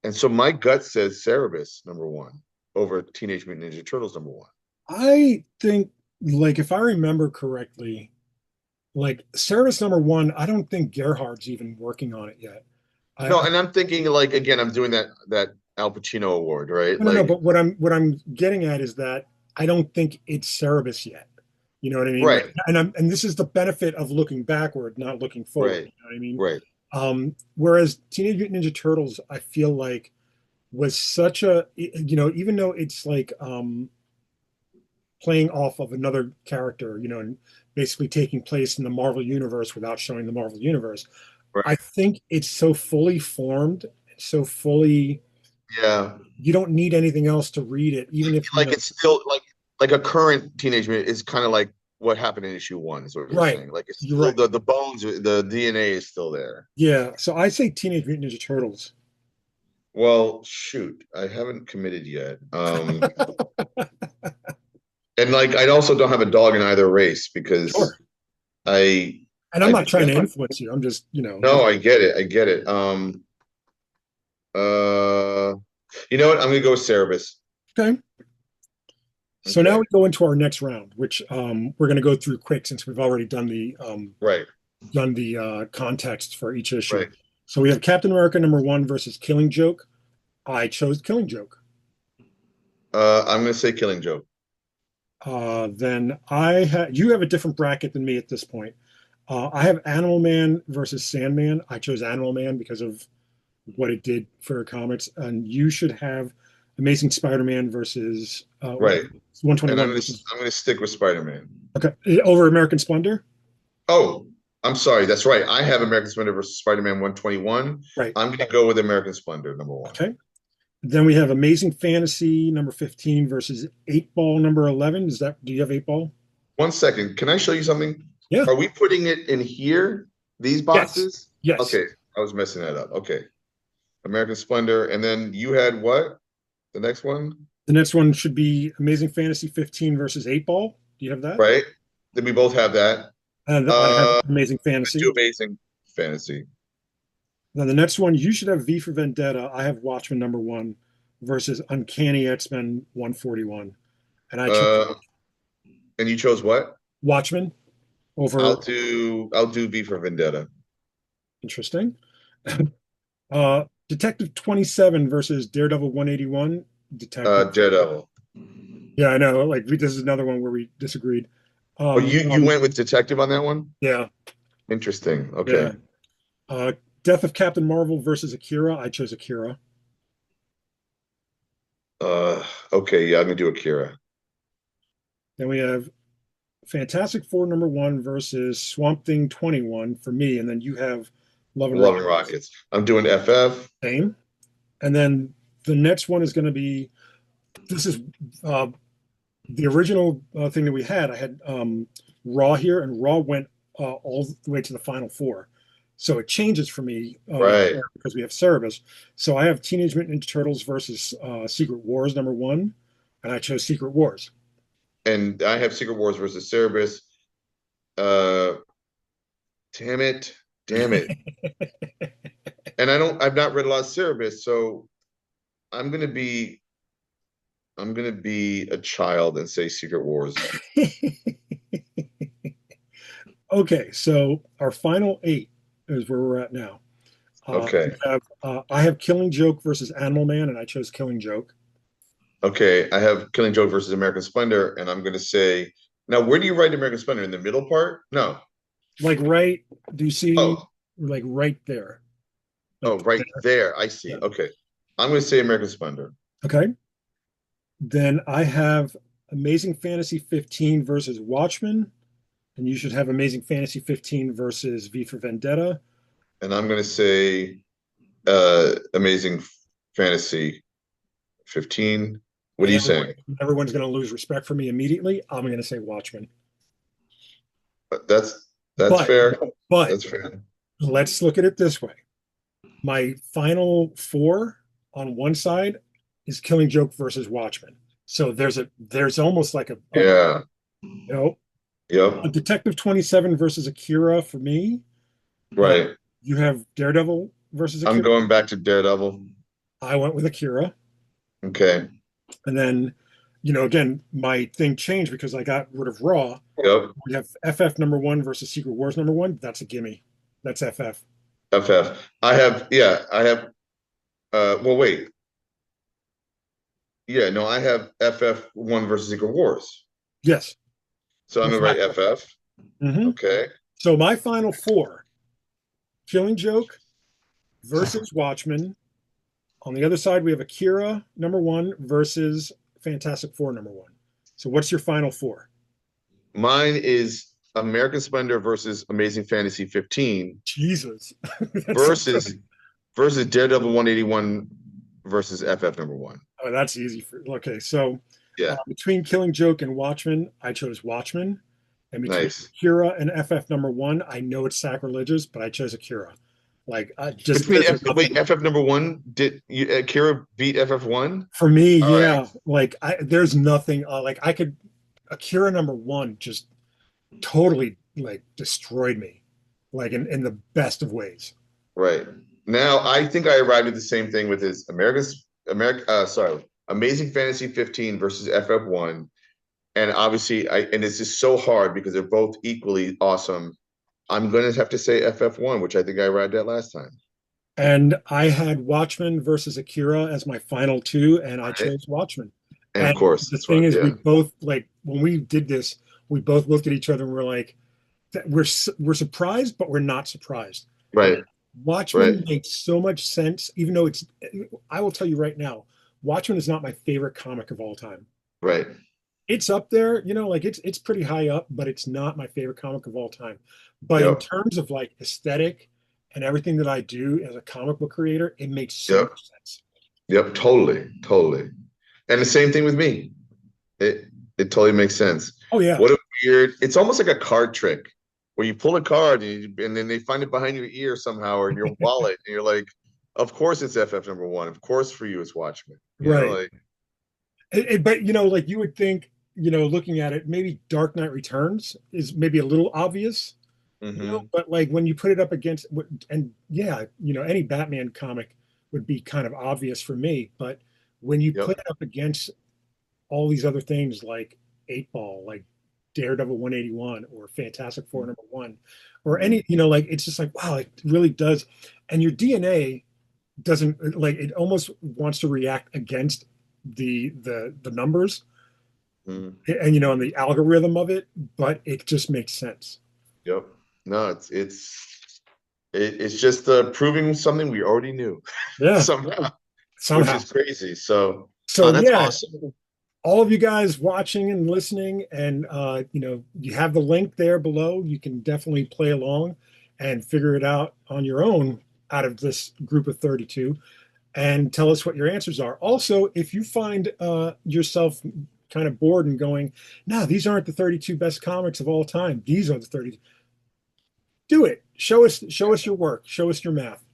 And so my gut says Cerebus number one over Teenage Mutant Ninja Turtles number one. I think, like, if I remember correctly, like Service number one, I don't think Gerhard's even working on it yet. No, I and I'm thinking like again, I'm doing that Al Pacino award, right? no, no, no. Like, But what I'm getting at is that I don't think it's Cerebus yet. You know what I mean? Like, right, and this is the benefit of looking backward, not looking forward. right, You know what I mean? right, Whereas Teenage Mutant Ninja Turtles, I feel like was such a, even though it's like playing off of another character, and basically taking place in the Marvel universe without showing the Marvel universe. I right. think it's so fully formed, so fully, Yeah. you don't need anything else to read it, even if Like it's still like a current Teenage Mutant is kind of like what happened in issue one is what you're right. saying. Like it's You're still right. the bones, the DNA is still there. Yeah. So I say Teenage Mutant Ninja Turtles. Well, shoot, I haven't committed yet. And like I also don't have a dog in either race because Sure. I And I'm I not trying feel to like influence you. I'm just, no, I get it. I get it. Uh you know what? I'm gonna go with Cerebus. okay. So now Okay. we go into our next round, which we're going to go through quick since we've already Right, done the context for each issue. right. So we have Captain America number one versus Killing Joke. I chose Killing Joke. I'm gonna say Killing Joke. Then you have a different bracket than me at this point. I have Animal Man versus Sandman. I chose Animal Man because of what it did for comics, and you should have Amazing Spider-Man versus Right. And 121 versus I'm gonna stick with Spider-Man. okay over American Splendor. Oh, I'm sorry. That's right. I have American Splendor versus Spider-Man 121. Right. I'm gonna go with American Splendor number one. Okay. Then we have Amazing Fantasy number 15 versus 8 Ball number 11. Do you have 8 Ball? 1 second. Can I show you something? Yeah. Are we putting it in here? These Yes. boxes? Yes. Okay. I was messing that up. Okay. American Splendor. And then you had what? The next one? The next one should be Amazing Fantasy 15 versus 8 Ball. Do you have that? Right? Then we both have that. And I have Uh Amazing let's do Fantasy. Amazing Fantasy. Then the next one, you should have V for Vendetta. I have Watchmen number one versus Uncanny X-Men 141. And I chose Uh and you chose what? Watchmen over I'll do V for Vendetta. interesting. uh Detective 27 versus Daredevil 181. Detective. Daredevil. Yeah, I know. Like this is another one where we disagreed. Oh, Um, you went with detective on that one? yeah, Interesting. yeah. Okay. Uh, Death of Captain Marvel versus Akira. I chose Akira. Uh, okay, yeah, I'm gonna do Akira. Then we have Fantastic Four #1 versus Swamp Thing 21 for me, and then you have Love and Love and Rockets. Rockets. I'm doing FF. Same. And then the next one is going to be this is uh, the original thing that we had. I had Raw here, and Raw went all the way to the final four. So it changes for me Right. because we have service. So I have Teenage Mutant Ninja Turtles versus Secret Wars #1, and I chose Secret Wars. And I have Secret Wars versus Cerberus. Uh, damn it. Damn it. And I've not read a lot of Cerberus, so I'm gonna be I'm gonna be a child and say Secret Wars. Okay, so our final eight is where we're at now. We Okay. have I have Killing Joke versus Animal Man, and I chose Killing Joke. Okay. I have Killing Joke versus American Splendor, and I'm gonna say now where do you write American Splendor? In the middle part? No. Like right, do you see Oh, like right there? oh, Like right there. there. I see. Yeah. Okay. I'm gonna say American Splendor. Okay. Then I have Amazing Fantasy 15 versus Watchmen, and you should have Amazing Fantasy 15 versus V for Vendetta. And I'm gonna say Amazing Fantasy 15. What are And you saying? everyone's going to lose respect for me immediately. I'm going to say Watchmen. That's that's But fair. but That's fair. let's look at it this way. My final four on one side is Killing Joke versus Watchmen. So there's almost like Yeah. you know a Yep. Detective 27 versus Akira for me. Uh, Right. you have Daredevil versus I'm Akira. going back to Daredevil. I went with Akira. Okay. And then, again, my thing changed because I got rid of Raw. Yep. We have FF #1 versus Secret Wars #1. That's a gimme. That's FF. FF. I have well wait. Yeah, no, I have FF1 versus Secret Wars. Yes. So I'm gonna write Exactly. FF. hmm Okay. So my final four: Killing Joke versus Watchmen. On the other side, we have Akira #1 versus Fantastic Four #1. So what's your final four? Mine is American Splendor versus Amazing Fantasy 15 Jesus. That's so versus good. Daredevil 181 versus FF number one. Oh, that's easy for. Okay, so Yeah. between Killing Joke and Watchmen, I chose Watchmen. And between Nice. Akira and FF #1, I know it's sacrilegious, but I chose Akira. Like, I just Between there's F wait, nothing FF number one, did you Kira beat FF1? for me. All right. Yeah, like there's nothing like I could. Akira #1 just totally like destroyed me, like in the best of ways. Right. Now I think I arrived at the same thing with his Amazing Fantasy 15 versus FF1. And obviously and this is so hard because they're both equally awesome. I'm gonna have to say FF1, which I think I arrived at last time. And I had Watchmen versus Akira as my final two, and I Right. chose Watchmen. And of And course, the that's thing what, is, we yeah. both like when we did this, we both looked at each other and we're like, we're surprised, but we're not surprised. Right. Right. Watchmen makes so much sense, even though it's. I will tell you right now, Watchmen is not my favorite comic of all time. Right. It's up there, like it's pretty high up, but it's not my favorite comic of all time. But in Yep. terms of like aesthetic and everything that I do as a comic book creator, it makes so Yep. much sense. Yep. Totally. Totally. And the same thing with me. It totally makes sense. Oh yeah, What a weird, it's almost like a card trick where you pull a card and then they find it behind your ear somehow or in your wallet. And you're like, of course it's FF number one. Of course for you it's Watchmen. right. Like, But like you would think, looking at it, maybe Dark Knight Returns is maybe a little obvious, mm-hmm. but like when you put it up against, and yeah, any Batman comic would be kind of obvious for me, but when you Yep. put it up against all these other things like Eight Ball, like Daredevil 181 or Fantastic Four #1, or Mm-hmm. any, like it's just like, wow, it really does. And your DNA, doesn't like it almost wants to react against the numbers Mm, and and the algorithm of it, but it just makes sense. yep. No, it's just proving something we already knew Yeah, somehow, which somehow. is crazy. So So that's yeah, awesome. all of you guys watching and listening, and you have the link there below. You can definitely play along and figure it out on your own out of this group of 32 and tell us what your answers are. Also, if you find yourself kind of bored and going, no, these aren't the 32 best comics of all time. These are the 30. Do it. Show us your work. Show us your math.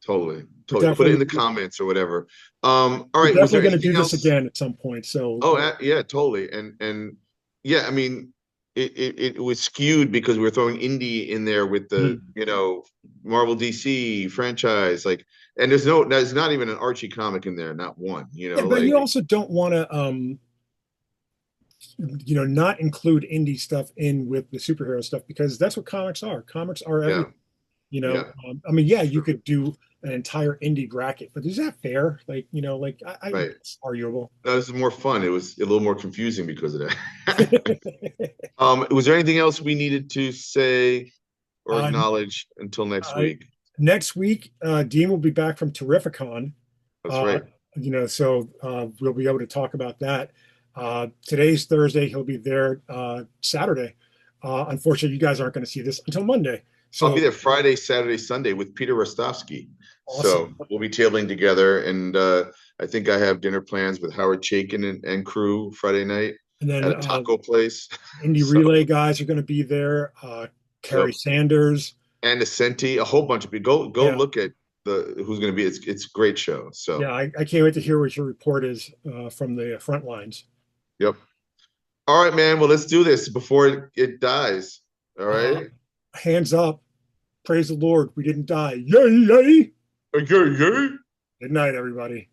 Totally, We're totally. Put it in definitely the comments or whatever. All we're right. Was definitely there going to anything do this else? again at some point. So, Oh, yeah, totally. And yeah, I mean, it was skewed because we were throwing indie in there with the, mm. Marvel DC franchise, like, and there's not even an Archie comic in there, not one, Yeah, but like, you also don't want to not include indie stuff in with the superhero stuff because that's what comics are. Comics are yeah, everything. yeah, I mean, yeah, it's you true. could do an entire indie bracket, but is that fair? Like, Right. it's arguable. No, this is more fun. It was a little more confusing because of that. Was there anything else we needed to say or uh, acknowledge until next uh, week? Next week, Dean will be back from Terrificon. That's Uh, right. so we'll be able to talk about that. Today's Thursday. He'll be there Saturday. Unfortunately, you guys aren't going to see this until Monday. I'll be So there Friday, Saturday, Sunday with Peter Rostovsky. So awesome. we'll be tabling together, and I think I have dinner plans with Howard Chaykin and crew Friday night And then at a taco place. Indie So, Relay guys are going to be there. Carrie yep. Sanders. And Ascenti, a whole bunch of people. Go Yeah. look at the who's going to be. It's a great show. Yeah. So, I can't wait to hear what your report is from the front lines. yep. All right, man. Well, let's do this before it dies. All Uh, right. Hands up. Praise the Lord. We didn't die. Yay, yay. Okay, yeah. Good night, everybody.